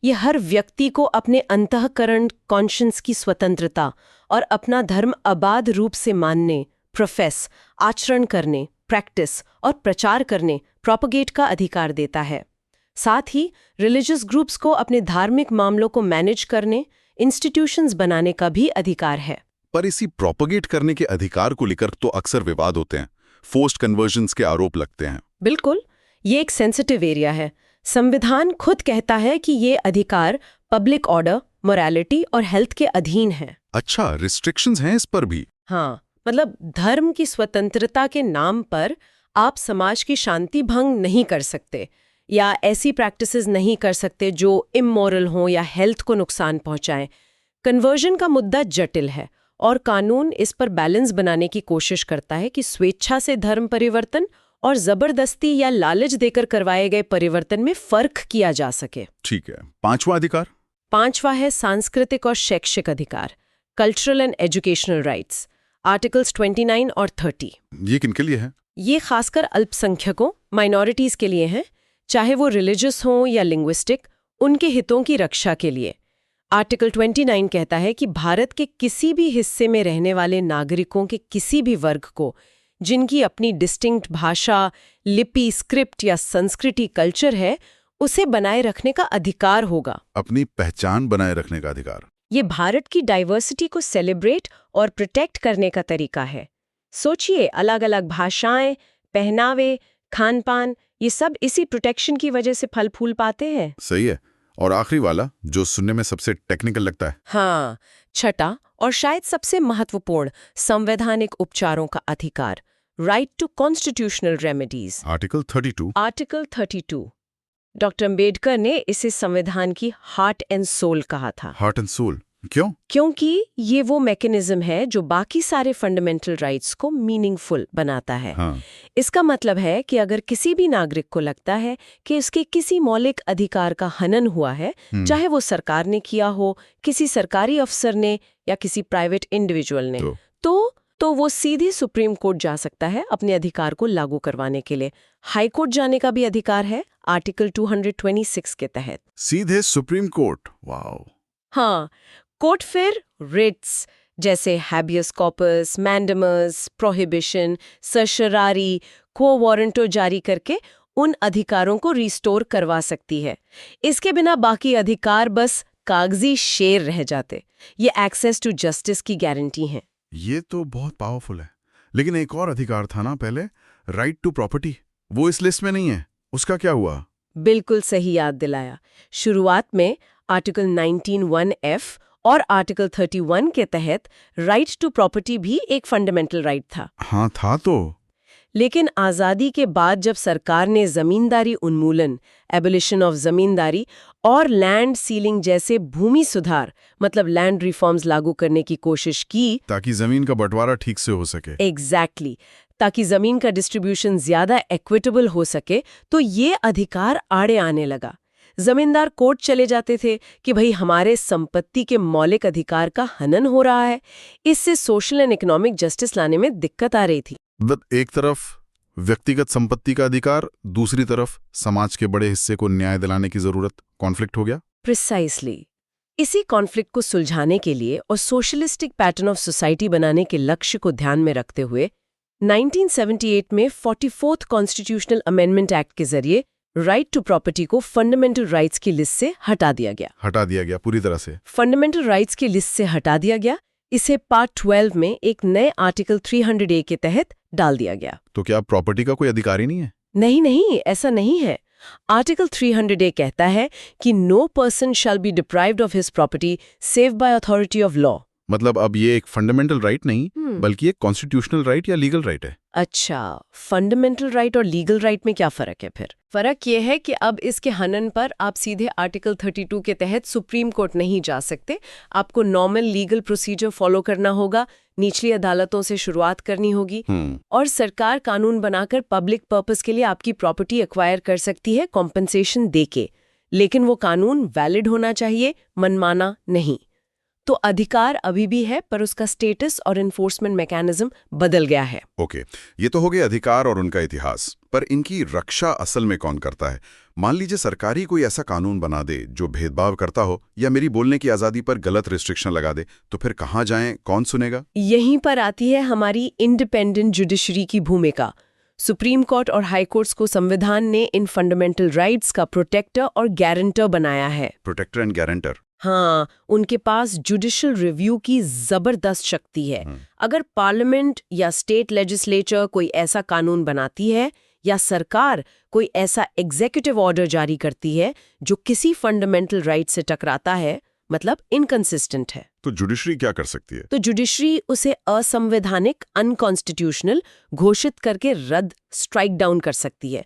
ये हर व्यक्ति को अपने अंतःकरण कॉन्शियंस की स्वतंत्रता और अपना धर्म अबाध रूप से मानने, प्रोफेस, आचरण करने, प्रैक्टिस और प्रचार करने, प्रोपगेट का अधिकार देता है। साथ ही रिलीजियस ग्रुप्स को अपने धार्मिक मामलों को मैनेज करने, इंस्टीट्यूशंस बनाने का भी अधिकार है। पर इसी प्रोपगेट करने के अधिकार को लेकर तो अक्सर विवाद होते हैं, फोर्स्ड कन्वर्जन्स के आरोप लगते हैं। बिल्कुल, ये एक सेंसिटिव एरिया है। संविधान खुद कहता है कि ये अधिकार पब्लिक ऑर्डर, मोरालिटी और हेल्थ के अधीन है। अच्छा, रिस्ट्रिक्शंस हैं इस पर भी? हाँ, मतलब धर्म की स्वतंत्रता के नाम पर आप समाज की शांति भंग नहीं कर सकते या ऐसी प्रैक्टिसेस नहीं कर सकते जो इमोरल हों या हेल्थ को नुकसान पहुंचाएं। कन्वर्जन का मुद्दा जटिल है और कानून इस पर बैलेंस बनाने की कोशिश करता है कि स्वेच्छा से धर्म परिवर्तन और जबरदस्ती या लालच देकर करवाए गए परिवर्तन में फर्क किया जा सके। ठीक है, पांचवा अधिकार? पांचवा है सांस्कृतिक और शैक्षिक अधिकार, cultural and educational rights, articles 29 और 30। ये किनके लिए है? ये खासकर अल्पसंख्यकों, माइनॉरिटीज के लिए हैं, चाहे वो रिलीजियस हों या लिंग्विस्टिक, उनके हितों की रक्षा के लिए। आर्टिकल 29 कहता है कि भारत के किसी भी हिस्से में रहने वाले नागरिकों के किसी भी वर्ग को जिनकी अपनी डिस्टिंक्ट भाषा, लिपि, स्क्रिप्ट या संस्कृति कल्चर है, उसे बनाए रखने का अधिकार होगा। अपनी पहचान बनाए रखने का अधिकार। ये भारत की डाइवर्सिटी को सेलिब्रेट और प्रोटेक्ट करने का तरीका है। सोचिए, अलग अलग भाषाएं, पहनावे, खान पान, ये सब इसी प्रोटेक्शन की वजह से फल फूल पाते हैं। सही है। और आखिरी वाला, जो सुनने में सबसे टेक्निकल लगता है। हाँ, छठा और शायद सबसे महत्वपूर्ण, संवैधानिक उपचारों का अधिकार, right to constitutional remedies, article 32। Article 32। Doctor Ambedkar ने इसे संविधान की हार्ट एंड सोल कहा था। हार्ट एंड सोल क्यों? क्योंकि ये वो मैकेनिज्म है जो बाकी सारे फंडामेंटल राइट्स को मीनिंगफुल बनाता है। हाँ। इसका मतलब है कि अगर किसी भी नागरिक को लगता है कि उसके किसी मौलिक अधिकार का हनन हुआ है, चाहे वो सरकार ने किया हो, किसी सरकारी अफसर ने या किसी प्राइवेट इंडिविजुअल ने, तो वो सीधे सुप्रीम कोर्ट जा सकता है अपने अधिकार को लागू करवाने के लिए। हाई कोर्ट जाने का भी अधिकार है आर्टिकल 226 के तहत। सीधे सुप्रीम कोर्ट? वाओ। हाँ, कोर्ट फिर रिट्स जैसे habeas corpus, mandamus, prohibition, certiorari, quo warranto जारी करके उन अधिकारों को रिस्टोर करवा सकती है। इसके बिना बाकी अधिकार बस कागजी शेर रह जाते। ये एक्सेस टू जस्टिस की गारंटी है। ये तो बहुत पावरफुल है। लेकिन एक और अधिकार था ना पहले, राइट टू प्रॉपर्टी, वो इस लिस्ट में नहीं है, उसका क्या हुआ? बिल्कुल सही याद दिलाया। शुरुआत में आर्टिकल 19(1)(f और आर्टिकल 31 के तहत राइट टू प्रॉपर्टी भी एक फंडामेंटल राइट था। हाँ था तो। लेकिन आज़ादी के बाद जब सरकार ने जमींदारी उन्मूलन, एबोलिशन ऑफ जमींदारी और लैंड सीलिंग जैसे भूमि सुधार, मतलब लैंड रिफॉर्म्स लागू करने की कोशिश की, ताकि जमीन का बंटवारा ठीक से हो सके। एग्जैक्टली, ताकि जमीन का डिस्ट्रीब्यूशन ज्यादा इक्विटेबल हो सके, तो ये अधिकार आड़े आने लगा। जमींदार कोर्ट चले जाते थे कि भाई हमारे संपत्ति के मौलिक अधिकार का हनन हो रहा है। इससे सोशल एंड इकोनॉमिक जस्टिस लाने में दिक्कत आ रही थी। एक तरफ व्यक्तिगत संपत्ति का अधिकार, दूसरी तरफ समाज के बड़े हिस्से को न्याय दिलाने की जरूरत, कॉन्फ्लिक्ट हो गया। प्रिसाइसली। इसी कॉन्फ्लिक्ट को सुलझाने के लिए और सोशलिस्टिक पैटर्न ऑफ सोसाइटी बनाने के लक्ष्य को ध्यान में रखते हुए 1978 में 44th कॉन्स्टिट्यूशनल अमेंडमेंट एक्ट के जरिए राइट टू प्रॉपर्टी को फंडामेंटल राइट्स की लिस्ट से हटा दिया गया। पूरी तरह से फंडामेंटल राइट्स की लिस्ट से हटा दिया गया। इसे पार्ट 12 में एक नए आर्टिकल 300A के तहत डाल दिया गया। तो क्या प्रॉपर्टी का कोई अधिकार ही नहीं है? नहीं, ऐसा नहीं है। आर्टिकल 300A कहता है कि no person shall be deprived of his property save by authority of law. मतलब अब ये एक फंडामेंटल राइट नहीं, बल्कि एक कॉन्स्टिट्यूशनल राइट या लीगल राइट है। अच्छा, फंडामेंटल राइट और लीगल राइट में क्या फर्क है फिर? फर्क ये है कि अब इसके हनन पर आप सीधे आर्टिकल 32 के तहत सुप्रीम कोर्ट नहीं जा सकते। आपको नॉर्मल लीगल प्रोसीजर फॉलो करना होगा, निचली अदालतों से शुरुआत करनी होगी, और सरकार कानून बनाकर पब्लिक पर्पस के लिए आपकी प्रॉपर्टी एक्वायर कर सकती है कॉम्पनसेशन देके। लेकिन वो कानून वैलिड होना चाहिए, मनमाना नहीं। तो अधिकार अभी भी है, पर उसका स्टेटस और एनफोर्समेंट मैकेनिज्म बदल गया है। ओके, ये तो हो गए अधिकार और उनका इतिहास, पर इनकी रक्षा असल में कौन करता है? मान लीजिए सरकार ही कोई ऐसा कानून बना दे जो भेदभाव करता हो या मेरी बोलने की आज़ादी पर गलत रिस्ट्रिक्शन लगा दे, तो फिर कहाँ जाएं, कौन सुनेगा? यहीं पर आती है हमारी इंडिपेंडेंट जुडिशरी की भूमिका। सुप्रीम कोर्ट और हाई कोर्ट्स को संविधान ने इन फंडामेंटल राइट्स का प्रोटेक्टर और गारंटर बनाया है। Protector and guarantor. हाँ, उनके पास जुडिशियल रिव्यू की जबरदस्त शक्ति है। अगर पार्लियामेंट या स्टेट लेजिस्लेचर कोई ऐसा कानून बनाती है या सरकार कोई ऐसा एग्जीक्यूटिव ऑर्डर जारी करती है जो किसी फंडामेंटल राइट से टकराता है, मतलब इनकंसिस्टेंट है, तो जुडिशरी क्या कर सकती है? तो जुडिशरी उसे असंवैधानिक, अनकॉन्स्टिट्यूशनल घोषित करके रद्द, स्ट्राइक डाउन कर सकती है।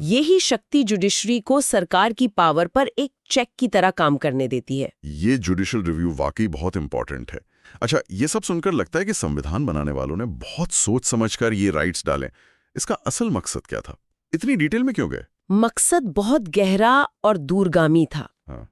यही शक्ति जुडिशरी को सरकार की पावर पर एक चेक की तरह काम करने देती है। ये जुडिशियल रिव्यू वाकई बहुत इंपॉर्टेंट है। अच्छा, ये सब सुनकर लगता है कि संविधान बनाने वालों ने बहुत सोच समझकर ये राइट्स डालें। इसका असल मकसद क्या था? इतनी डिटेल में क्यों गए? मकसद बहुत गहरा और दूरगामी था।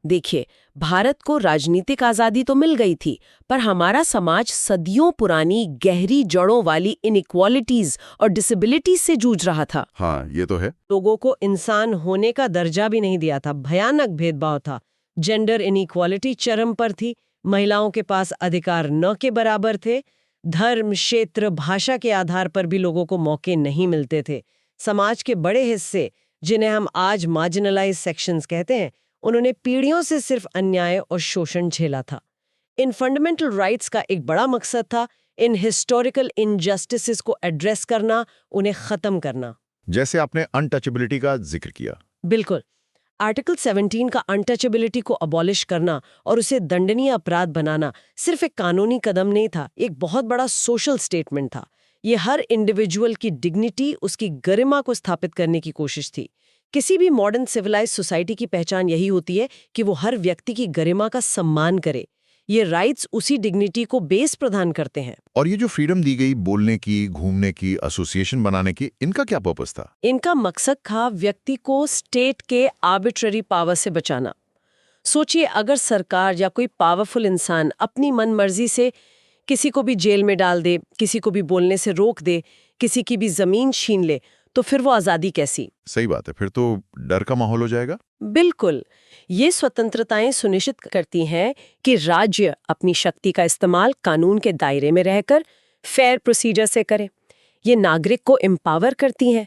देखिए, भारत को राजनीतिक आजादी तो मिल गई थी, पर हमारा समाज सदियों पुरानी गहरी जड़ों वाली इनइक्वालिटीज और डिसेबिलिटीज से जूझ रहा था। हाँ, ये तो है। लोगों को इंसान होने का दर्जा भी नहीं दिया था, भयानक भेदभाव था। जेंडर इनइक्वालिटी चरम पर थी, महिलाओं के पास अधिकार न के बराबर थे, धर्म, क्षेत्र, भाषा के आधार पर भी लोगों को मौके नहीं मिलते थे। समाज के बड़े हिस्से, जिन्हें हम आज मार्जिनलाइज सेक्शंस कहते हैं, उन्होंने पीढ़ियों से सिर्फ अन्याय और शोषण झेला था। इन फंडामेंटल राइट्स का एक बड़ा मकसद था इन हिस्टोरिकल इनजस्टिसेस को एड्रेस करना, उन्हें खत्म करना। जैसे आपने अनटचेबिलिटी का जिक्र किया। बिल्कुल। आर्टिकल 17 का अनटचेबिलिटी को अबॉलिश करना और उसे दंडनीय अपराध बनाना सिर्फ एक कानूनी कदम नहीं था, एक बहुत बड़ा सोशल स्टेटमेंट था। ये हर इंडिविजुअल की डिग्निटी, उसकी गरिमा को स्थापित करने की कोशिश थी। किसी भी मॉडर्न सिविलाइज्ड सोसाइटी की पहचान यही होती है कि वो हर व्यक्ति की गरिमा का सम्मान करे। ये राइट्स उसी डिग्निटी को बेस प्रदान करते हैं। और ये जो फ्रीडम दी गई बोलने की, घूमने की, एसोसिएशन बनाने की, इनका क्या पर्पस था? इनका मकसद था व्यक्ति को स्टेट के आर्बिट्ररी पावर से बचाना। सोचिए, अगर सरकार या कोई पावरफुल इंसान अपनी मनमर्जी से किसी को भी जेल में डाल दे, किसी को भी बोलने से रोक दे, किसी की भी जमीन छीन ले, तो फिर वो आजादी कैसी? सही बात है, फिर तो डर का माहौल हो जाएगा। बिल्कुल। ये स्वतंत्रताएं सुनिश्चित करती हैं कि राज्य अपनी शक्ति का इस्तेमाल कानून के दायरे में रहकर फेयर प्रोसीजर से करे। ये नागरिक को एम्पावर करती हैं।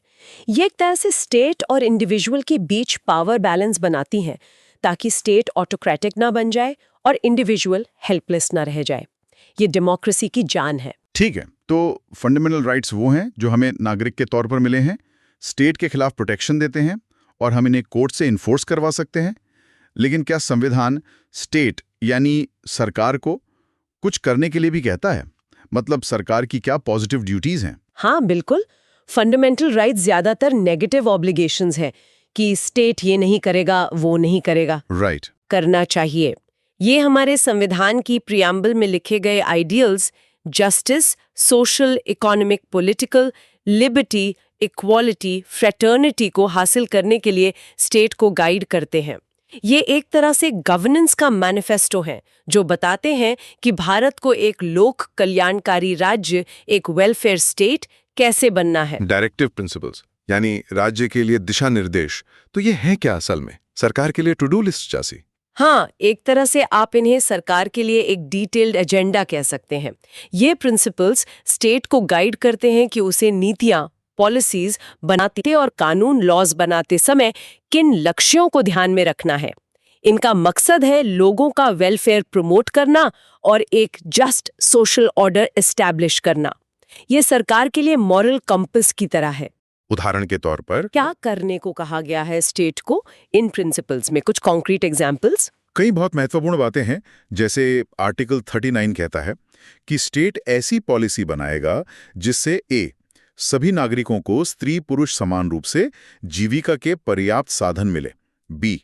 ये एक तरह से स्टेट और इंडिविजुअल के बीच पावर बैलेंस बनाती हैं, ताकि स्टेट ऑटोक्रेटिक ना बन जाए और इंडिविजुअल हेल्पलेस ना रह जाए। ये डेमोक्रेसी की जान है। ठीक है, तो फंडामेंटल राइट्स वो हैं जो हमें नागरिक के तौर पर मिले हैं, स्टेट के खिलाफ प्रोटेक्शन देते हैं और हम इन्हें कोर्ट से इन्फोर्स करवा सकते हैं। लेकिन क्या संविधान स्टेट यानी सरकार को कुछ करने के लिए भी कहता है? मतलब सरकार की क्या पॉजिटिव ड्यूटीज हैं? हाँ, बिल्कुल। फंडामेंटल राइट्स ज्यादातर नेगेटिव ऑब्लिगेशंस हैं कि स्टेट ये नहीं करेगा, वो नहीं करेगा। राइट। करना चाहिए। ये हमारे संविधान की प्रियम्बल में लिखे गए ideals, justice, social, economic, political, liberty, equality, fraternity को हासिल करने के लिए स्टेट को गाइड करते हैं। ये एक तरह से गवर्नेंस का मैनिफेस्टो है, जो बताते हैं कि भारत को एक लोक कल्याणकारी राज्य, एक वेलफेयर स्टेट कैसे बनना है। डायरेक्टिव प्रिंसिपल्स, यानी राज्य के लिए दिशा निर्देश। तो ये है क्या असल में? सरकार के लिए टू डू लिस्ट जैसी? हाँ, एक तरह से आप इन्हें सरकार के लिए एक डिटेल्ड एजेंडा कह सकते हैं। ये प्रिंसिपल्स स्टेट को गाइड करते हैं कि उसे नीतियां, पॉलिसीज बनाते और कानून, लॉज बनाते समय किन लक्ष्यों को ध्यान में रखना है। इनका मकसद है लोगों का वेलफेयर प्रमोट करना और एक जस्ट सोशल ऑर्डर एस्टैब्लिश करना। ये सरकार के लिए मॉरल कंपस की तरह है। उदाहरण के तौर पर क्या करने को कहा गया है स्टेट को इन प्रिंसिपल्स में? कुछ कॉन्क्रीट एग्जाम्पल्स। कई बहुत महत्वपूर्ण बातें हैं, जैसे आर्टिकल 39 कहता है कि स्टेट ऐसी पॉलिसी बनाएगा जिससे ए, सभी नागरिकों को स्त्री पुरुष समान रूप से जीविका के पर्याप्त साधन मिले, बी,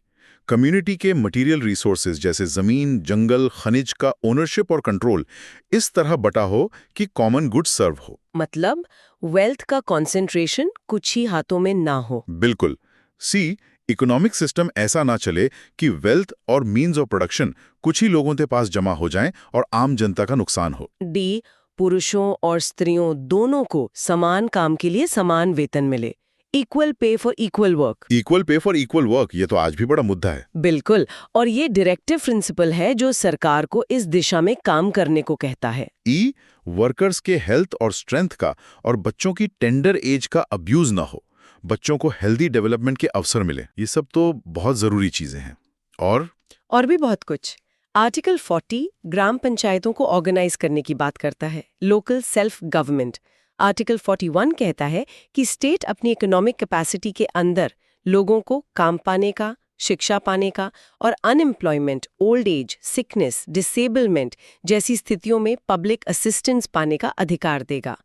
कम्युनिटी के मटेरियल रिसोर्सेज जैसे जमीन, जंगल, खनिज का ओनरशिप और कंट्रोल इस तरह बटा हो कि कॉमन गुड सर्व हो। मतलब वेल्थ का कंसंट्रेशन कुछ ही हाथों में ना हो। बिल्कुल। सी, इकोनॉमिक सिस्टम ऐसा ना चले कि वेल्थ और मीन्स ऑफ प्रोडक्शन कुछ ही लोगों के पास जमा हो जाएं और आम जनता का नुकसान हो। डी, पुरुषों और स्त्रियों दोनों को समान काम के लिए समान वेतन मिले, equal pay for equal work. Equal pay for equal work, ये तो आज भी बड़ा मुद्दा है। बिल्कुल, और ये डायरेक्टिव प्रिंसिपल है जो सरकार को इस दिशा में काम करने को कहता है। ई, वर्कर्स के हेल्थ और स्ट्रेंथ का और बच्चों की टेंडर एज का अब्यूज ना हो, बच्चों को हेल्दी डेवलपमेंट के अवसर मिले, ये सब तो बहुत जरूरी चीजें हैं। और भी बहुत कुछ। आर्टिकल 40 ग्राम पंचायतों को ऑर्गेनाइज करने की बात करता है, लोकल सेल्फ गवर्नमेंट। आर्टिकल 41 कहता है कि स्टेट अपनी इकोनॉमिक कैपेसिटी के अंदर लोगों को काम पाने का, शिक्षा पाने का और unemployment, old age, sickness, disablement जैसी स्थितियों में पब्लिक असिस्टेंस पाने का अधिकार देगा।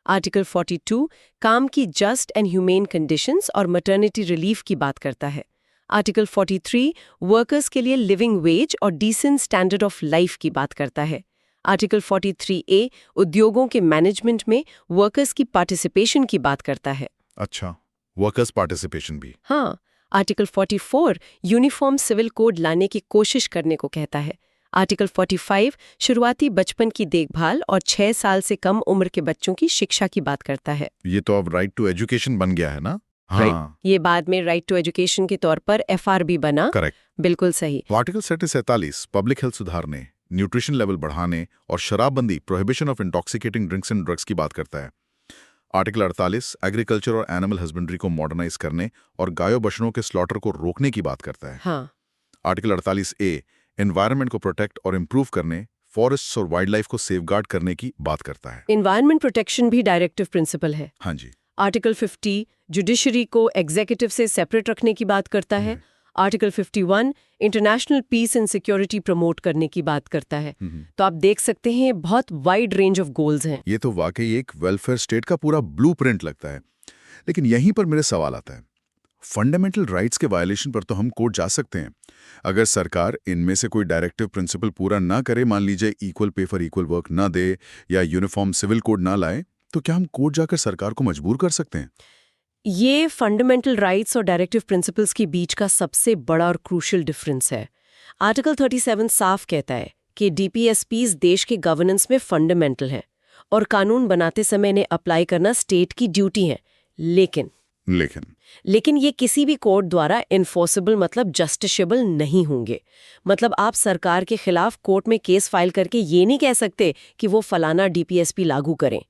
आर्टिकल 42 काम की जस्ट एंड ह्यूमेन कंडीशंस और मैटरनिटी रिलीफ की बात करता है। आर्टिकल 43 वर्कर्स के लिए लिविंग वेज और डिसेंट स्टैंडर्ड ऑफ लाइफ की बात करता है। आर्टिकल 43A उद्योगों के मैनेजमेंट में वर्कर्स की पार्टिसिपेशन की बात करता है। अच्छा, वर्कर्स पार्टिसिपेशन भी। हाँ। आर्टिकल 44 यूनिफॉर्म सिविल कोड लाने की कोशिश करने को कहता है। आर्टिकल 45 शुरुआती बचपन की देखभाल और 6 साल से कम उम्र के बच्चों की शिक्षा की बात करता है। ये तो अब राइट टू एजुकेशन बन गया है ना? हाँ। ये बाद में राइट टू एजुकेशन के तौर पर FRB बना। करेक्ट, बिल्कुल सही। आर्टिकल 47 पब्लिक हेल्थ सुधारने, न्यूट्रिशन लेवल बढ़ाने और शराबबंदी, prohibition of intoxicating drinks and drugs की बात करता है। आर्टिकल 48 एग्रीकल्चर और एनिमल हस्बेंड्री को मॉडर्नाइज करने और गायों बछड़ों के स्लॉटर को रोकने की बात करता है। हाँ। आर्टिकल 48A एनवायरनमेंट को प्रोटेक्ट और इम्प्रूव करने, फॉरेस्ट्स और वाइल्ड लाइफ को सेफगार्ड करने की बात करता है। एनवायरनमेंट प्रोटेक्शन भी डायरेक्टिव प्रिंसिपल है। हाँ जी। आर्टिकल 50 जुडिशरी को एग्जीक्यूटिव से सेपरेट रखने की बात करता है। Article 51 international peace and security promote करने की बात करता है। तो आप देख सकते हैं बहुत वाइड रेंज ऑफ गोल्स हैं। ये तो वाकई एक वेलफेयर स्टेट का पूरा ब्लूप्रिंट लगता है। लेकिन यहीं पर मेरे सवाल आता है, फंडामेंटल राइट्स के वायलेशन पर तो हम कोर्ट जा सकते हैं। अगर सरकार इनमें से कोई डायरेक्टिव प्रिंसिपल पूरा ना करे, मान लीजिए equal pay for equal work ना दे या यूनिफॉर्म सिविल कोड ना लाए, तो क्या हम कोर्ट जाकर सरकार को मजबूर कर सकते हैं? ये फंडामेंटल राइट्स और डायरेक्टिव प्रिंसिपल्स के बीच का सबसे बड़ा और क्रूशियल डिफरेंस है। आर्टिकल 37 साफ कहता है कि DPSPs देश के गवर्नेंस में फंडामेंटल हैं और कानून बनाते समय इन्हें अप्लाई करना स्टेट की ड्यूटी है। लेकिन ये किसी भी कोर्ट द्वारा इन्फोर्सेबल मतलब जस्टिसेबल नहीं होंगे। मतलब आप सरकार के खिलाफ कोर्ट में केस फाइल करके ये नहीं कह सकते कि वो फलाना DPSP लागू करें।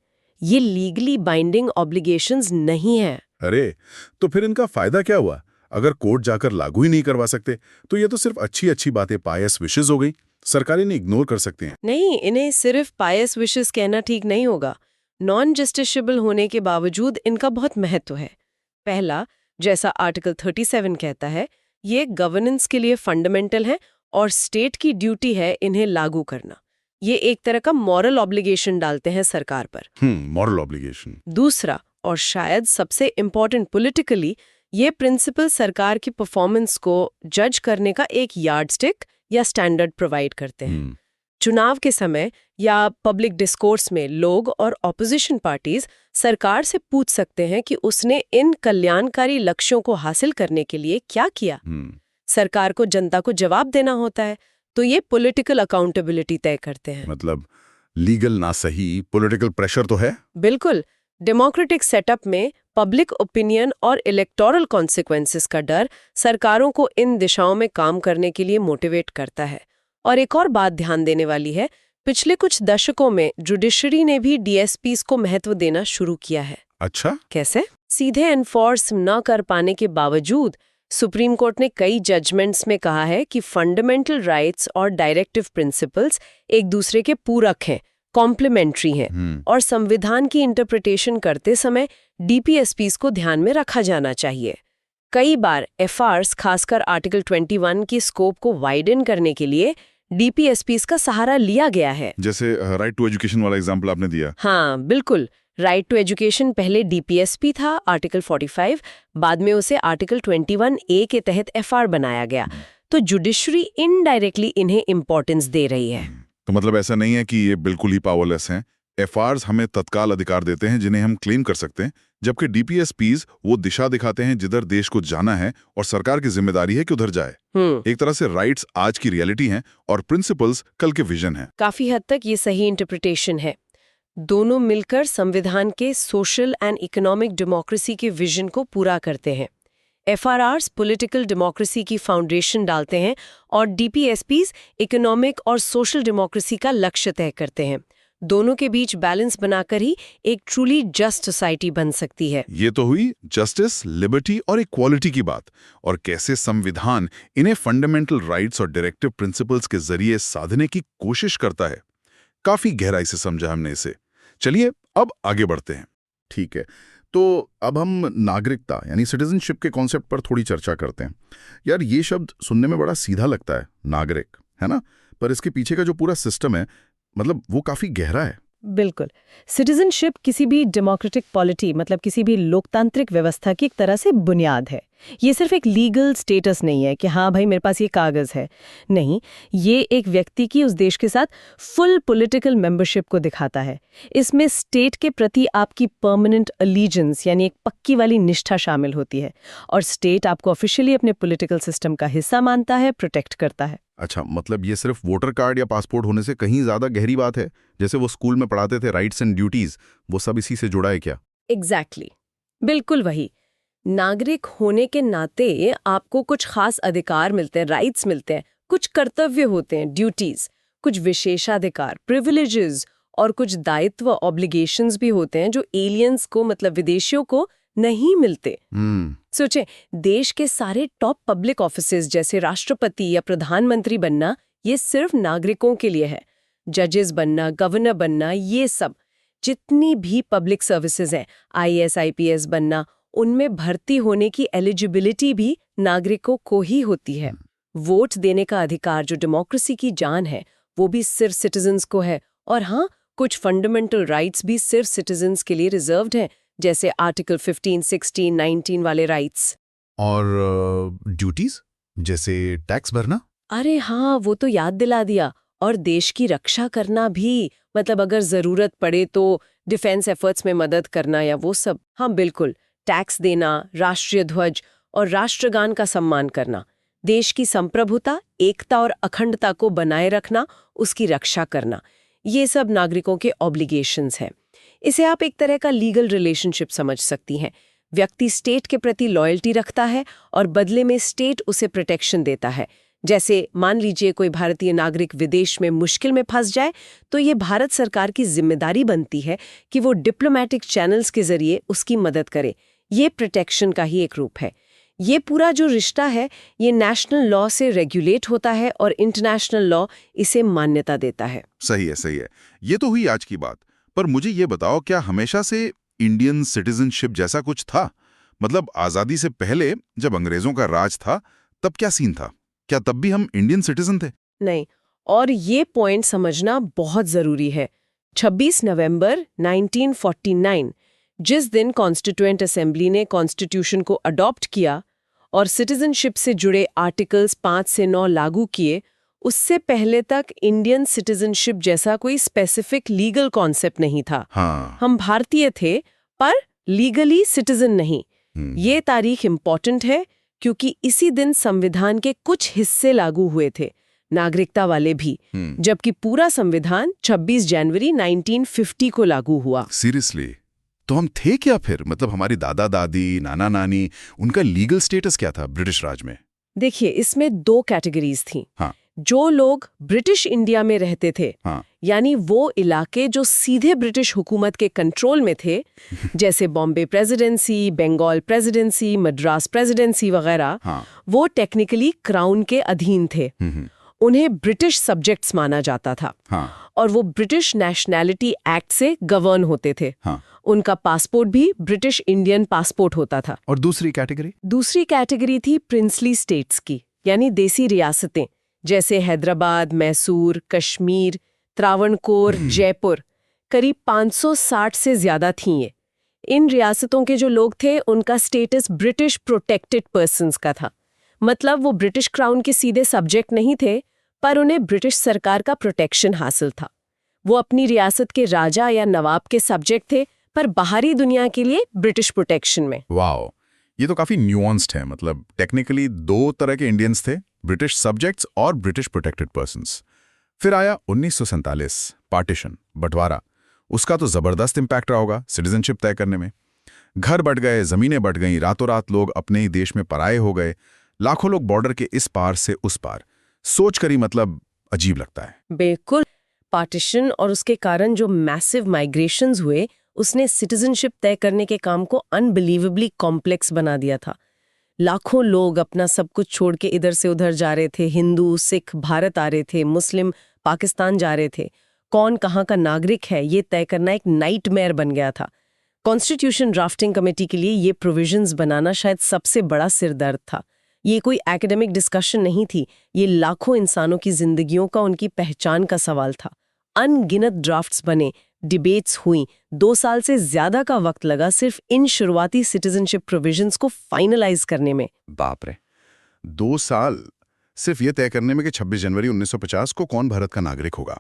ये लीगली बाइंडिंग ऑब्लिगेशंस नहीं है। अरे, तो फिर इनका फायदा क्या हुआ? अगर कोर्ट जाकर लागू ही नहीं करवा सकते तो ये तो सिर्फ अच्छी बातें, पायस विशेस हो गई, सरकार इन्हें इग्नोर कर सकते हैं। नहीं, इन्हें सिर्फ पायस विशेस कहना ठीक नहीं होगा। नॉन जस्टिसेबल होने के बावजूद इनका बहुत महत्व है। पहला, जैसा आर्टिकल 37 कहता है, ये गवर्नेंस के लिए फंडामेंटल है और स्टेट की ड्यूटी है इन्हें लागू करना। ये एक तरह का मॉरल ऑब्लिगेशन डालते हैं सरकार पर। Moral obligation. दूसरा और शायद सबसे इम्पोर्टेंट पॉलिटिकली, ये प्रिंसिपल सरकार की परफॉर्मेंस को जज करने का एक यार्डस्टिक या स्टैंडर्ड प्रोवाइड करते हैं। चुनाव के समय या पब्लिक डिस्कोर्स में लोग और ऑपोजिशन पार्टीज सरकार से पूछ सकते हैं कि उसने इन कल्याणकारी लक्ष्यों को हासिल करने के लिए क्या किया। सरकार को जनता को जवाब देना होता है, तो ये पॉलिटिकल अकाउंटेबिलिटी तय करते हैं। मतलब लीगल ना सही, पॉलिटिकल प्रेशर तो है। बिल्कुल। डेमोक्रेटिक सेटअप में पब्लिक ओपिनियन और इलेक्टोरल कॉन्सिक्वेंसेस का डर सरकारों को इन दिशाओं में काम करने के लिए मोटिवेट करता है। और एक और बात ध्यान देने वाली है, पिछले कुछ दशकों में जुडिशरी ने भी DSPs को महत्व देना शुरू किया है। अच्छा, कैसे? सीधे एनफोर्स न कर पाने के बावजूद सुप्रीम कोर्ट ने कई जजमेंट्स में कहा है कि फंडामेंटल राइट्स और डायरेक्टिव प्रिंसिपल्स एक दूसरे के पूरक हैं, कॉम्प्लीमेंट्री हैं, और संविधान की इंटरप्रिटेशन करते समय DPSPs को ध्यान में रखा जाना चाहिए। कई बार FRs खासकर आर्टिकल 21 की स्कोप को वाइडन करने के लिए DPSPs का सहारा लिया गया है। जैसे राइट टू एजुकेशन वाला एग्जांपल आपने दिया। हाँ, बिल्कुल। राइट टू एजुकेशन पहले DPSP था, आर्टिकल 45, बाद में उसे आर्टिकल 21A के तहत FR बनाया गया। तो जुडिशरी इनडायरेक्टली इन्हें इम्पोर्टेंस दे रही है। तो मतलब ऐसा नहीं है कि ये बिल्कुल ही पावरलेस हैं। FRs हमें तत्काल अधिकार देते हैं जिन्हें हम क्लेम कर सकते हैं, जबकि DPSPs वो दिशा दिखाते हैं जिधर देश को जाना है और सरकार की जिम्मेदारी है कि उधर जाए। एक तरह से राइट्स आज की रियलिटी हैं और प्रिंसिपल्स कल के विजन हैं। काफी हद तक ये सही इंटरप्रिटेशन है। दोनों मिलकर संविधान के सोशल एंड इकोनॉमिक डेमोक्रेसी के विजन को पूरा करते हैं। एफआरआर्स पॉलिटिकल डेमोक्रेसी की फाउंडेशन डालते हैं और डीपीएसपीज इकोनॉमिक और सोशल डेमोक्रेसी का लक्ष्य तय करते हैं। दोनों के बीच बैलेंस बनाकर ही एक ट्रूली जस्ट सोसाइटी बन सकती है। ये तो हुई जस्टिस, लिबर्टी और इक्वालिटी की बात, और कैसे संविधान इन्हें फंडामेंटल राइट्स और डायरेक्टिव प्रिंसिपल्स के जरिए साधने की कोशिश करता है। काफी गहराई से समझा हमने इसे। चलिए अब आगे बढ़ते हैं। ठीक है, तो अब हम नागरिकता यानी सिटीजनशिप के कॉन्सेप्ट पर थोड़ी चर्चा करते हैं। यार, ये शब्द सुनने में बड़ा सीधा लगता है, नागरिक, है ना? पर इसके पीछे का जो पूरा सिस्टम है, मतलब वो काफी गहरा है। बिल्कुल। सिटीजनशिप किसी भी डेमोक्रेटिक पॉलिटी मतलब किसी भी लोकतांत्रिक व्यवस्था की एक तरह से बुनियाद है। ये सिर्फ एक लीगल स्टेटस नहीं है कि हाँ भाई मेरे पास ये कागज है। नहीं, ये एक व्यक्ति की उस देश के साथ फुल पॉलिटिकल मेंबरशिप को दिखाता है। इसमें स्टेट के प्रति आपकी परमानेंट अलीजेंस यानी एक पक्की वाली निष्ठा शामिल होती है, और स्टेट आपको ऑफिशियली अपने पॉलिटिकल सिस्टम का हिस्सा मानता है, प्रोटेक्ट करता है। अच्छा, मतलब ये सिर्फ वोटर कार्ड या पासपोर्ट होने से कहीं ज्यादा गहरी बात है? जैसे वो स्कूल में पढ़ाते थे राइट्स एंड ड्यूटीज, वो सब इसी से जुड़ा है क्या? एग्जैक्टली, बिल्कुल वही। नागरिक होने के नाते आपको कुछ खास अधिकार मिलते हैं, राइट्स मिलते हैं, कुछ कर्तव्य होते हैं, ड्यूटीज, कुछ विशेषाधिकार, प्रिविलेजेस, और कुछ दायित्व, ऑब्लिगेशंस भी होते हैं जो एलियंस को मतलब विदेशियों को नहीं मिलते। सोचें, देश के सारे टॉप पब्लिक ऑफिसेज जैसे राष्ट्रपति या प्रधानमंत्री बनना, ये सिर्फ नागरिकों के लिए है। जजेस बनना, गवर्नर बनना, ये सब जितनी भी पब्लिक सर्विसेज हैं, आईएएस, आईपीएस बनना, उनमें भर्ती होने की एलिजिबिलिटी भी नागरिकों को ही होती है। वोट देने का अधिकार जो डेमोक्रेसी की जान है, वो भी सिर्फ सिटीजन्स को है। और हाँ, कुछ फंडामेंटल राइट्स भी सिर्फ सिटीजन्स के लिए रिजर्व्ड हैं, जैसे आर्टिकल 15, 16, 19 वाले राइट्स। और ड्यूटीज जैसे टैक्स भरना? अरे हाँ, वो तो याद दिला दिया। और देश की रक्षा करना भी, मतलब अगर जरूरत पड़े तो डिफेंस एफर्ट्स में मदद करना या वो सब। हाँ बिल्कुल, टैक्स देना, राष्ट्रीय ध्वज और राष्ट्रगान का सम्मान करना, देश की संप्रभुता, एकता और अखंडता को बनाए रखना, उसकी रक्षा करना, ये सब नागरिकों के ऑब्लिगेशंस हैं। इसे आप एक तरह का लीगल रिलेशनशिप समझ सकती हैं। व्यक्ति स्टेट के प्रति लॉयल्टी रखता है और बदले में स्टेट उसे प्रोटेक्शन देता है। जैसे मान लीजिए कोई भारतीय नागरिक विदेश में मुश्किल में फंस जाए, तो ये भारत सरकार की जिम्मेदारी बनती है कि वो डिप्लोमैटिक चैनल्स के जरिए उसकी मदद करे। ये प्रोटेक्शन का ही एक रूप है। ये पूरा जो रिश्ता है, ये नेशनल लॉ से रेगुलेट होता है और इंटरनेशनल लॉ इसे मान्यता देता है। सही है, सही है। ये तो हुई आज की बात। पर मुझे ये बताओ, क्या हमेशा से इंडियन सिटीजनशिप जैसा कुछ था? मतलब आजादी से पहले जब अंग्रेजों का राज था, तब क्या सीन था? क्या तब भी हम इंडियन सिटीजन थे? नहीं, और ये पॉइंट समझना बहुत जरूरी है। 26 नवंबर 1949, जिस दिन कॉन्स्टिट्यूएंट असेंबली ने कॉन्स्टिट्यूशन को अडॉप्ट किया और सिटीजनशिप से जुड़े आर्टिकल्स 5 से 9 लागू किए, उससे पहले तक इंडियन सिटीजनशिप जैसा कोई स्पेसिफिक लीगल कॉन्सेप्ट नहीं था। हाँ। हम भारतीय थे पर लीगली सिटीजन नहीं। ये तारीख इम्पॉर्टेंट है क्योंकि इसी दिन संविधान के कुछ हिस्से लागू हुए थे, नागरिकता वाले भी, जबकि पूरा संविधान 26 जनवरी 1950 को लागू हुआ। सीरियसली? तो हम थे क्या फिर? मतलब हमारी दादा दादी, नाना नानी, उनका लीगल स्टेटस क्या था ब्रिटिश राज में? देखिए, इसमें 2 कैटेगरीज थी। हाँ। जो लोग ब्रिटिश इंडिया में रहते थे, हाँ। यानी वो इलाके जो सीधे ब्रिटिश हुकूमत के कंट्रोल में थे, जैसे Bombay presidency, Bengal presidency, Madras presidency वगैरह, हाँ। वो टेक्निकली क्राउन के अधीन थे। उन्हें ब्रिटिश सब्जेक्ट्स माना जाता था। हाँ। और वो ब्रिटिश नेशनैलिटी एक्ट से गवर्न होते थे। हाँ। उनका पासपोर्ट भी ब्रिटिश इंडियन पासपोर्ट होता था। और दूसरी कैटेगरी? दूसरी कैटेगरी थी प्रिंसली स्टेट्स की, यानी देसी रियासतें, जैसे हैदराबाद, मैसूर, कश्मीर, त्रावणकोर, जयपुर। करीब 560 से ज्यादा थीं ये। इन रियासतों के जो लोग थे, उनका स्टेटस ब्रिटिश प्रोटेक्टेड पर्सन्स का था। मतलब वो ब्रिटिश क्राउन के सीधे सब्जेक्ट नहीं थे, पर उन्हें ब्रिटिश सरकार का प्रोटेक्शन हासिल था। वो अपनी रियासत के राजा या नवाब के सब्जेक्ट थे, पर बाहरी दुनिया के लिए ब्रिटिश प्रोटेक्शन में। वाओ, ये तो काफी न्यूआंस्ड है। मतलब टेक्निकली 2 तरह के इंडियंस थे, ब्रिटिश सब्जेक्ट्स और ब्रिटिश प्रोटेक्टेड पर्सन्स। फिर आया 1947, पार्टीशन, बंटवारा। उसका तो जबरदस्त इम्पैक्ट रहा होगा सिटीजनशिप तय करने में। घर बट गए, जमीनें बट गईं, रातों रात लोग अपने ही देश में पराये हो गए, लाखों लोग बॉर्डर के इस पार से उस पार। सोच कर ही मतलब अजीब लगता है। बिल्कुल। पार्टीशन और उसके कारण जो मैसिव माइग्रेशंस हुए, उसने सिटीजनशिप तय करने के काम को अनबिलीवेबली कॉम्प्लेक्स बना दिया था। लाखों लोग अपना सब कुछ छोड़ के इधर से उधर जा रहे थे। हिंदू, सिख भारत आ रहे थे, मुस्लिम पाकिस्तान जा रहे थे। कौन कहाँ का नागरिक है, ये तय करना एक नाइटमेयर बन गया था। कॉन्स्टिट्यूशन ड्राफ्टिंग कमेटी के लिए ये प्रोविजंस बनाना शायद सबसे बड़ा सिरदर्द था। ये कोई एकेडमिक डिस्कशन नहीं थी, ये लाखों इंसानों की जिंदगियों का, उनकी पहचान का सवाल था। अनगिनत ड्राफ्ट्स बने, डिबेट्स हुई, 2 साल से ज्यादा का वक्त लगा सिर्फ इन शुरुआती सिटीजनशिप प्रोविजंस को फाइनलाइज करने में। बाप रे, 2 साल सिर्फ ये तय करने में कि 26 जनवरी 1950 को कौन भारत का नागरिक होगा।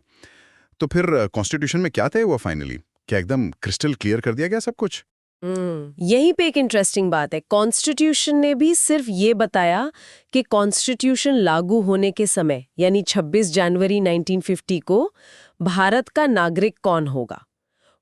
तो फिर कॉन्स्टिट्यूशन में क्या तय हुआ फाइनली? क्या एकदम क्रिस्टल क्लियर कर दिया गया सब कुछ? यहीं पे एक इंटरेस्टिंग बात है। कॉन्स्टिट्यूशन ने भी सिर्फ ये बताया कि कॉन्स्टिट्यूशन लागू होने के समय यानी 26 जनवरी 1950 को भारत का नागरिक कौन होगा,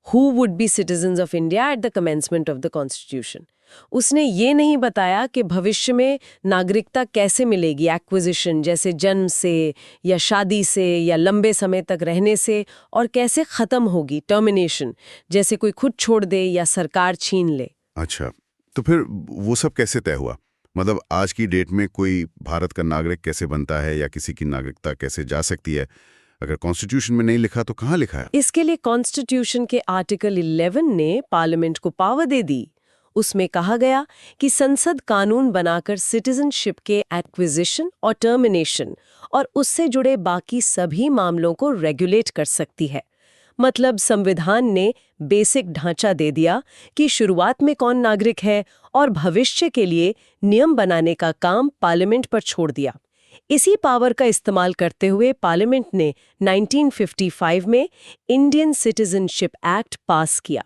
who would be citizens of India at the commencement of the constitution. उसने ये नहीं बताया कि भविष्य में नागरिकता कैसे मिलेगी, एक्विजिशन जैसे जन्म से या शादी से या लंबे समय तक रहने से, और कैसे खत्म होगी, टर्मिनेशन जैसे कोई खुद छोड़ दे या सरकार छीन ले। अच्छा, तो फिर वो सब कैसे तय हुआ? मतलब आज की डेट में कोई भारत का नागरिक कैसे बनता है या किसी की नागरिकता कैसे जा सकती है? अगर कॉन्स्टिट्यूशन में नहीं लिखा तो कहाँ लिखा है? इसके लिए कॉन्स्टिट्यूशन के आर्टिकल 11 ने पार्लियामेंट को पावर दे दी। उसमें कहा गया कि संसद कानून बनाकर सिटीजनशिप के एक्विजिशन और टर्मिनेशन और उससे जुड़े बाकी सभी मामलों को रेगुलेट कर सकती है। मतलब संविधान ने बेसिक ढांचा दे दिया कि शुरुआत में कौन नागरिक है और भविष्य के लिए नियम बनाने का काम पार्लियामेंट पर छोड़ दिया। इसी पावर का इस्तेमाल करते हुए पार्लियामेंट ने 1955 में इंडियन सिटीजनशिप एक्ट पास किया।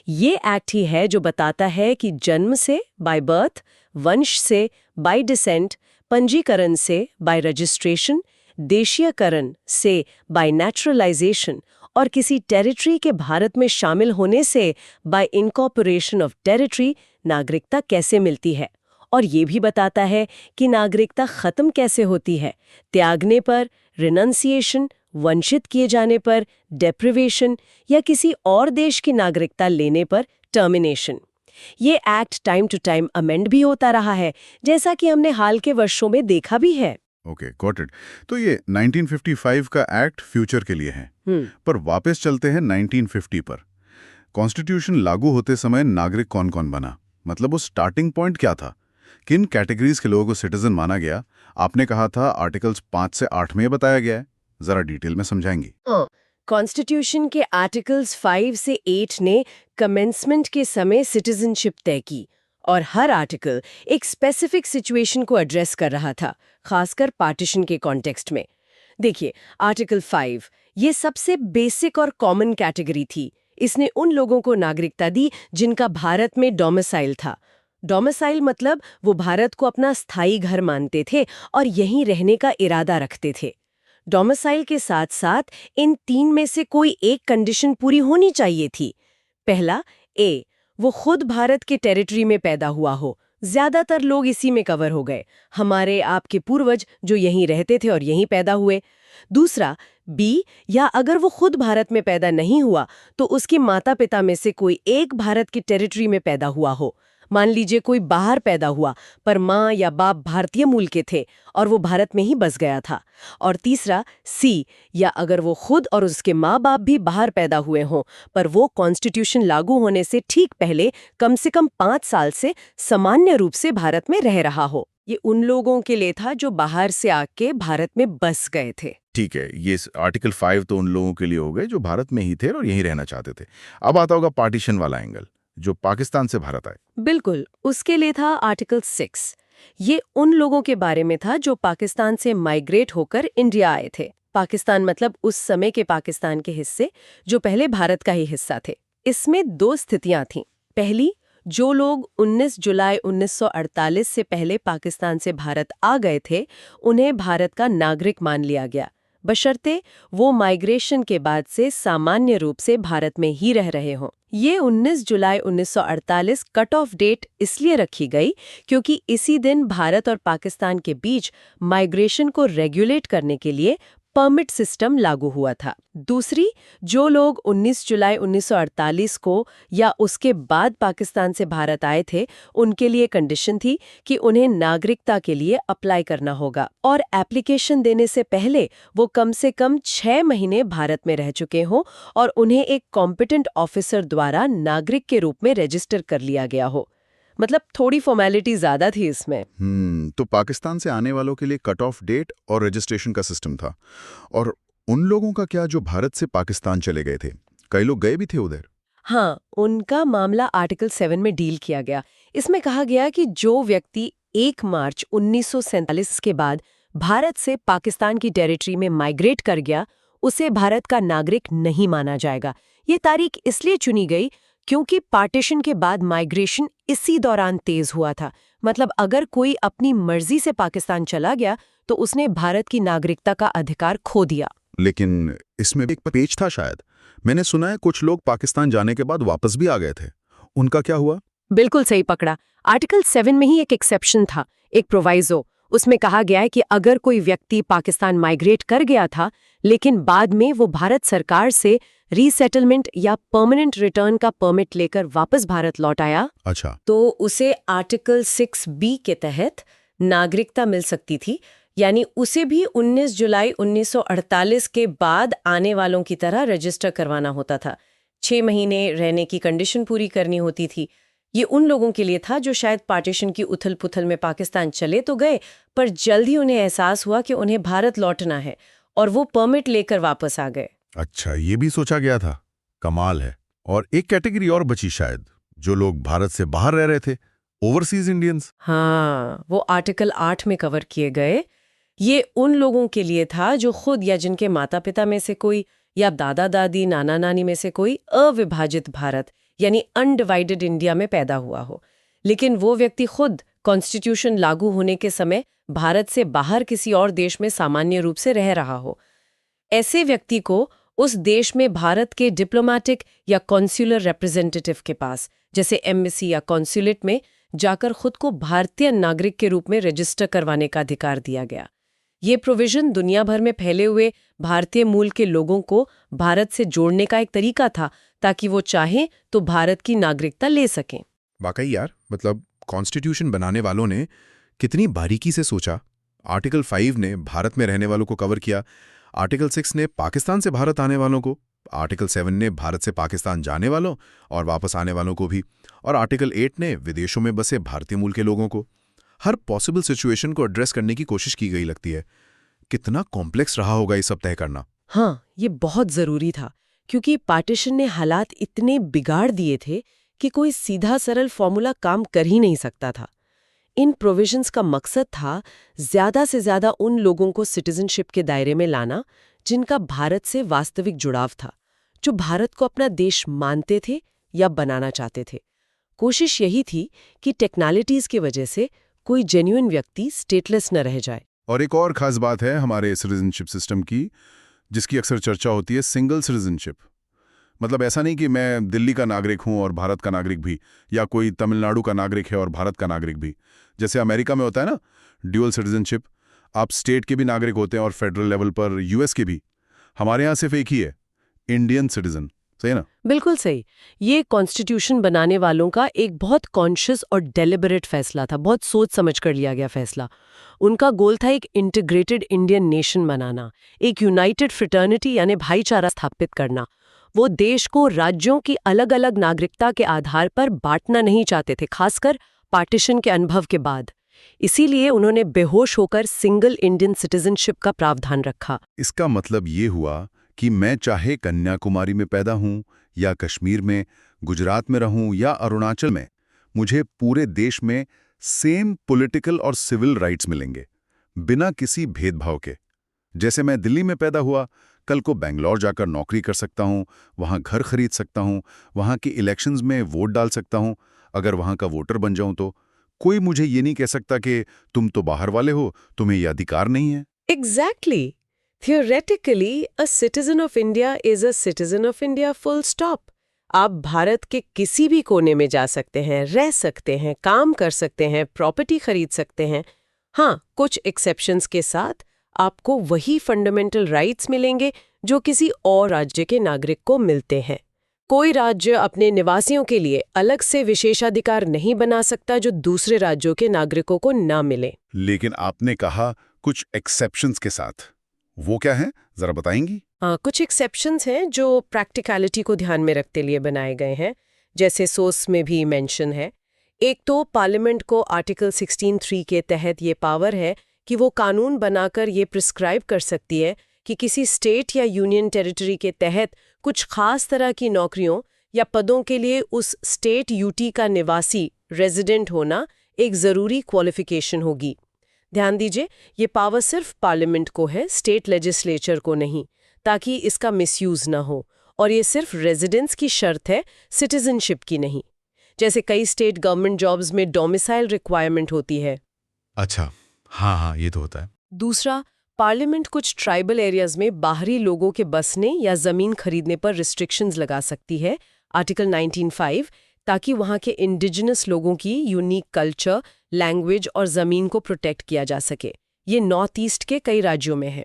ये एक्ट ही है जो बताता है कि जन्म से बाय बर्थ, वंश से बाय डिसेंट, पंजीकरण से बाय रजिस्ट्रेशन, देशीयकरण से बाय नेचुरलाइजेशन और किसी टेरिटरी के भारत में शामिल होने से बाय इनकॉर्पोरेशन ऑफ टेरिटरी नागरिकता कैसे मिलती है। और ये भी बताता है कि नागरिकता खत्म कैसे होती है, त्यागने पर, रिनंसिएशन, वंचित किए जाने पर, डेप्रिवेशन या किसी और देश की नागरिकता लेने पर, टर्मिनेशन। ये act time to time amend भी होता रहा है, जैसा कि हमने हाल के वर्षों में देखा भी है। Okay, got it. तो ये 1955 का एक्ट फ्यूचर के लिए है, पर वापस चलते हैं 1950 पर। कॉन्स्टिट्यूशन लागू होते समय नागरिक कौन कौन बना? मतलब वो स्टार्टिंग पॉइंट क्या था? किन कैटेगरीज के लोगों को सिटीजन माना गया? आपने कहा था आर्टिकल्स 5 से 8 में बताया गया है, जरा डिटेल में समझाएंगे? कॉन्स्टिट्यूशन के आर्टिकल्स 5 से 8 ने कमेंसमेंट के समय सिटीजनशिप तय की और हर आर्टिकल एक स्पेसिफिक सिचुएशन को एड्रेस कर रहा था, खासकर पार्टीशन के कॉन्टेक्स्ट में। देखिए, आर्टिकल 5 ये सबसे बेसिक और कॉमन कैटेगरी थी। इसने उन लोगों को नागरिकता दी जिनका भारत में डोमिसाइल था। डोमिसाइल मतलब वो भारत को अपना स्थायी घर मानते थे और यहीं रहने का इरादा रखते थे। डोमिसाइल के साथ साथ इन 3 में से कोई एक कंडीशन पूरी होनी चाहिए थी। पहला, ए, वो खुद भारत के टेरिटरी में पैदा हुआ हो। ज्यादातर लोग इसी में कवर हो गए, हमारे आपके पूर्वज जो यहीं रहते थे और यहीं पैदा हुए। दूसरा, बी, या अगर वो खुद भारत में पैदा नहीं हुआ तो उसके माता पिता में से कोई एक भारत की टेरिटरी में पैदा हुआ हो। मान लीजिए कोई बाहर पैदा हुआ पर माँ या बाप भारतीय मूल के थे और वो भारत में ही बस गया था। और तीसरा, सी, या अगर वो खुद और उसके माँ बाप भी बाहर पैदा हुए हों पर वो कॉन्स्टिट्यूशन लागू होने से ठीक पहले कम से कम 5 साल से सामान्य रूप से भारत में रह रहा हो। ये उन लोगों के लिए था जो बाहर से आके भारत में बस गए थे। ठीक है, ये आर्टिकल 5 तो उन लोगों के लिए हो गए जो भारत में ही थे और यहीं रहना चाहते थे। अब आता होगा पार्टीशन वाला एंगल, जो पाकिस्तान से भारत आए। बिल्कुल, उसके लिए था आर्टिकल 6। ये उन लोगों के बारे में था जो पाकिस्तान से माइग्रेट होकर इंडिया आए थे। पाकिस्तान मतलब उस समय के पाकिस्तान के हिस्से जो पहले भारत का ही हिस्सा थे। इसमें 2 स्थितियां थीं। पहली, जो लोग 19 जुलाई 1948 से पहले पाकिस्तान से भारत आ गए थे, उन्हें भारत का नागरिक मान लिया गया। बशर्ते वो माइग्रेशन के बाद से सामान्य रूप से भारत में ही रह रहे हों। ये 19 जुलाई 1948 कट ऑफ डेट इसलिए रखी गई क्योंकि इसी दिन भारत और पाकिस्तान के बीच माइग्रेशन को रेगुलेट करने के लिए परमिट सिस्टम लागू हुआ था। दूसरी, जो लोग 19 जुलाई 1948 को या उसके बाद पाकिस्तान से भारत आए थे, उनके लिए कंडीशन थी कि उन्हें नागरिकता के लिए अप्लाई करना होगा और एप्लीकेशन देने से पहले वो कम से कम 6 महीने भारत में रह चुके हों और उन्हें एक कॉम्पिटेंट ऑफिसर द्वारा नागरिक के रूप में रजिस्टर कर लिया गया हो। मतलब थोड़ी फॉर्मेलिटी ज्यादा थी इसमें। तो पाकिस्तान से आने वालों के लिए कट ऑफ डेट और रजिस्ट्रेशन का सिस्टम था। और उन लोगों का क्या जो भारत से पाकिस्तान चले गए थे? कई लोग गए भी थे उधर। हाँ, उनका मामला आर्टिकल 7 में डील किया गया। इसमें कहा गया कि जो व्यक्ति 1 मार्च 1947 के बाद भारत से पाकिस्तान की टेरिटरी में माइग्रेट कर गया, उसे भारत का नागरिक नहीं माना जाएगा। ये तारीख इसलिए चुनी गई क्योंकि पार्टीशन के बाद माइग्रेशन इसी दौरान तेज हुआ था। मतलब अगर कोई अपनी मर्जी से पाकिस्तान चला गया तो उसने भारत की नागरिकता का अधिकार खो दिया। लेकिन इसमें एक पेच था शायद। मैंने सुना है कुछ लोग पाकिस्तान जाने के बाद वापस भी आ गए थे। उनका क्या हुआ? बिल्कुल सही पकड़ा। आर्टिकल 7 में ही एक एक्सेप्शन था, एक प्रोवाइजो। उसमें कहा गया है कि अगर कोई व्यक्ति पाकिस्तान माइग्रेट कर गया था लेकिन बाद में वो भारत सरकार से रीसेटलमेंट या परमानेंट रिटर्न का परमिट लेकर वापस भारत लौट आया, अच्छा, तो उसे आर्टिकल 6B के तहत नागरिकता मिल सकती थी। यानी उसे भी 19 जुलाई 1948 के बाद आने वालों की तरह रजिस्टर करवाना होता था। 6 महीने रहने की कंडीशन पूरी करनी होती थी। ये उन लोगों के लिए था जो शायद पार्टीशन की उथल-पुथल में पाकिस्तान चले तो गए, पर जल्द ही उन्हें एहसास हुआ कि उन्हें भारत लौटना है और वो परमिट लेकर वापस आ गए। अच्छा, ये भी सोचा गया था। कमाल है। और एक कैटेगरी और बची शायद, जो लोग भारत से बाहर रह रहे थे, ओवरसीज इंडियंस। हाँ, वो आर्टिकल 8 में कवर किए गए। ये उन लोगों के लिए था जो खुद या जिनके माता-पिता में से कोई या दादा-दादी, नाना-नानी में से कोई अविभाजित भारत यानी अनडिवाइडेड इंडिया में पैदा हुआ हो, लेकिन वो व्यक्ति खुद कॉन्स्टिट्यूशन लागू होने के समय भारत से बाहर किसी और देश में सामान्य रूप से रह रहा हो। ऐसे व्यक्ति को उस देश में भारत के डिप्लोमेटिक या कॉन्सुलर रिप्रेजेंटेटिव के पास, जैसे एम्बेसी या कॉन्सुलेट में जाकर खुद को भारतीय नागरिक के रूप में रजिस्टर करवाने का अधिकार दिया गया। ये प्रोविजन दुनिया भर में फैले हुए भारतीय मूल के लोगों को भारत से जोड़ने का एक तरीका था, ताकि वो चाहें तो भारत की नागरिकता ले सकें। वाकई यार, मतलब कॉन्स्टिट्यूशन बनाने वालों ने कितनी बारीकी से सोचा। आर्टिकल 5 ने भारत में रहने वालों को कवर किया, आर्टिकल 6 ने पाकिस्तान से भारत आने वालों को, आर्टिकल 7 ने भारत से पाकिस्तान जाने वालों और वापस आने वालों को भी, और आर्टिकल 8 ने विदेशों में बसे भारतीय मूल के लोगों को। हर पॉसिबल सिचुएशन को एड्रेस करने की कोशिश की गई लगती है। कितना कॉम्प्लेक्स रहा होगा ये सब तय करना। हाँ, ये बहुत जरूरी था, क्योंकि पार्टीशन ने हालात इतने बिगाड़ दिए थे कि कोई सीधा सरल फॉर्मूला काम कर ही नहीं सकता था। इन प्रोविजंस का मकसद था ज्यादा से ज्यादा उन लोगों को सिटीजनशिप के दायरे में लाना जिनका भारत से वास्तविक जुड़ाव था, जो भारत को अपना देश मानते थे या बनाना चाहते थे। कोशिश यही थी कि टेक्नोलॉजीज की वजह से कोई जेन्युइन व्यक्ति स्टेटलेस न रह जाए। और एक और खास बात है हमारे सिटीजनशिप सिस्टम की, जिसकी अक्सर चर्चा होती है, सिंगल सिटीजनशिप। मतलब ऐसा नहीं कि मैं दिल्ली का नागरिक हूं और भारत का नागरिक भी, या कोई तमिलनाडु का नागरिक है और भारत का नागरिक भी। जैसे अमेरिका में होता है ना, ड्यूअल सिटीजनशिप, आप स्टेट के भी नागरिक होते हैं और फेडरल लेवल पर यूएस के भी। हमारे यहाँ सिर्फ एक ही है, इंडियन सिटीजन। सही ना? बिल्कुल सही। ये कॉन्स्टिट्यूशन बनाने वालों का एक बहुत कॉन्शियस और डेलिबरेट फैसला था, बहुत सोच समझ कर लिया गया फैसला। उनका गोल था एक इंटीग्रेटेड इंडियन नेशन बनाना, एक यूनाइटेड फ्रेटर्निटी यानी भाईचारा स्थापित करना। वो देश को राज्यों की अलग अलग नागरिकता के आधार पर बांटना नहीं चाहते थे, खासकर पार्टीशन के अनुभव के बाद। इसीलिए उन्होंने बेहोश होकर सिंगल इंडियन सिटीजनशिप का प्रावधान रखा। इसका मतलब ये हुआ कि मैं चाहे कन्याकुमारी में पैदा हूं या कश्मीर में, गुजरात में रहूं या अरुणाचल में, मुझे पूरे देश में सेम पॉलिटिकल और सिविल राइट्स मिलेंगे, बिना किसी भेदभाव के। जैसे मैं दिल्ली में पैदा हुआ, कल को बेंगलोर जाकर नौकरी कर सकता हूं, वहां घर खरीद सकता हूं, वहां के इलेक्शंस में वोट डाल सकता हूं। अगर वहां का वोटर बन जाऊं तो कोई मुझे ये नहीं कह सकता कि तुम तो बाहर वाले हो, तुम्हें ये अधिकार नहीं है। Exactly. Theoretically a citizen of India is a citizen of India, full stop. आप भारत के किसी भी कोने में जा सकते हैं, रह सकते हैं, काम कर सकते हैं, प्रॉपर्टी खरीद सकते हैं। हाँ, कुछ एक्सेप्शंस के साथ आपको वही फंडामेंटल राइट्स मिलेंगे जो किसी और राज्य के नागरिक को मिलते हैं। कोई राज्य अपने निवासियों के लिए अलग से विशेषाधिकार नहीं बना सकता जो दूसरे राज्यों के नागरिकों को ना मिले। लेकिन आपने कहा कुछ एक्सेप्शंस के साथ, वो क्या है, जरा बताएंगी? कुछ एक्सेप्शंस हैं जो प्रैक्टिकलिटी को ध्यान में रखते लिए बनाए गए हैं, जैसे सोर्स में भी मेंशन है। एक तो पार्लियामेंट को आर्टिकल 16(3) के तहत ये पावर है कि वो कानून बनाकर ये प्रिस्क्राइब कर सकती है कि किसी स्टेट या यूनियन टेरिटरी के तहत कुछ खास तरह की नौकरियों या पदों के लिए उस स्टेट यूटी का निवासी रेजिडेंट होना एक ज़रूरी क्वालिफिकेशन होगी। ध्यान दीजिए, ये पावर सिर्फ पार्लियामेंट को है, स्टेट लेजिस्लेचर को नहीं, ताकि इसका मिसयूज ना हो। और ये सिर्फ रेजिडेंस की शर्त है, सिटीजनशिप की नहीं। जैसे कई स्टेट गवर्नमेंट जॉब्स में डोमिसाइल रिक्वायरमेंट होती है। अच्छा, हाँ, ये तो होता है। दूसरा, पार्लियामेंट कुछ ट्राइबल एरियाज में बाहरी लोगों के बसने या जमीन खरीदने पर रिस्ट्रिक्शंस लगा सकती है, आर्टिकल 19(5), ताकि वहाँ के इंडिजिनस लोगों की यूनिक कल्चर, लैंग्वेज और ज़मीन को प्रोटेक्ट किया जा सके। ये नॉर्थ ईस्ट के कई राज्यों में है।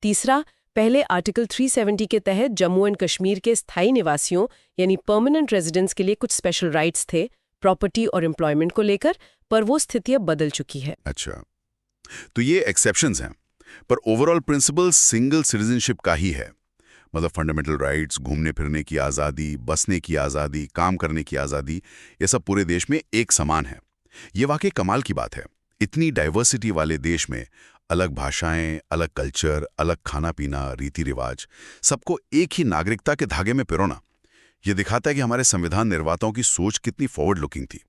तीसरा, पहले आर्टिकल 370 के तहत जम्मू एंड कश्मीर के स्थायी निवासियों यानी परमानेंट रेजिडेंट्स के लिए कुछ स्पेशल राइट्स थे प्रॉपर्टी और एम्प्लॉयमेंट को लेकर, पर वो स्थिति अब बदल चुकी है। अच्छा, तो ये एक्सेप्शंस हैं, पर ओवरऑल प्रिंसिपल सिंगल सिटीजनशिप का ही है। मतलब फंडामेंटल राइट्स, घूमने फिरने की आज़ादी, बसने की आज़ादी, काम करने की आज़ादी, ये सब पूरे देश में एक समान है। ये वाकई कमाल की बात है। इतनी डाइवर्सिटी वाले देश में अलग भाषाएं, अलग कल्चर, अलग खाना पीना, रीति रिवाज, सबको एक ही नागरिकता के धागे में पिरोना, ये दिखाता है कि हमारे संविधान निर्माताओं की सोच कितनी फॉरवर्ड लुकिंग थी।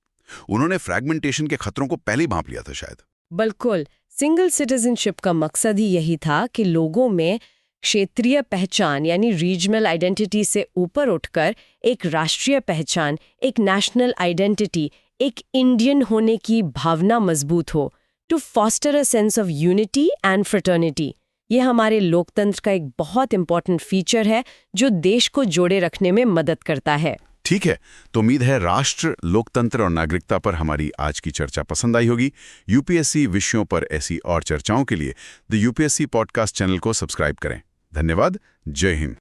उन्होंने फ्रैगमेंटेशन के खतरों को पहले ही भांप लिया था शायद। बिल्कुल, सिंगल सिटीजनशिप का मकसद ही यही था कि लोगों में क्षेत्रीय पहचान यानी रीजनल आइडेंटिटी से ऊपर उठकर एक राष्ट्रीय पहचान, एक नेशनल आइडेंटिटी, एक इंडियन होने की भावना मजबूत हो, to foster a sense of unity and fraternity. ये हमारे लोकतंत्र का एक बहुत इंपॉर्टेंट फीचर है जो देश को जोड़े रखने में मदद करता है। ठीक है, तो उम्मीद है राष्ट्र, लोकतंत्र और नागरिकता पर हमारी आज की चर्चा पसंद आई होगी। यूपीएससी विषयों पर ऐसी और चर्चाओं के लिए द यूपीएससी पॉडकास्ट चैनल को सब्सक्राइब करें। धन्यवाद। जय हिंद।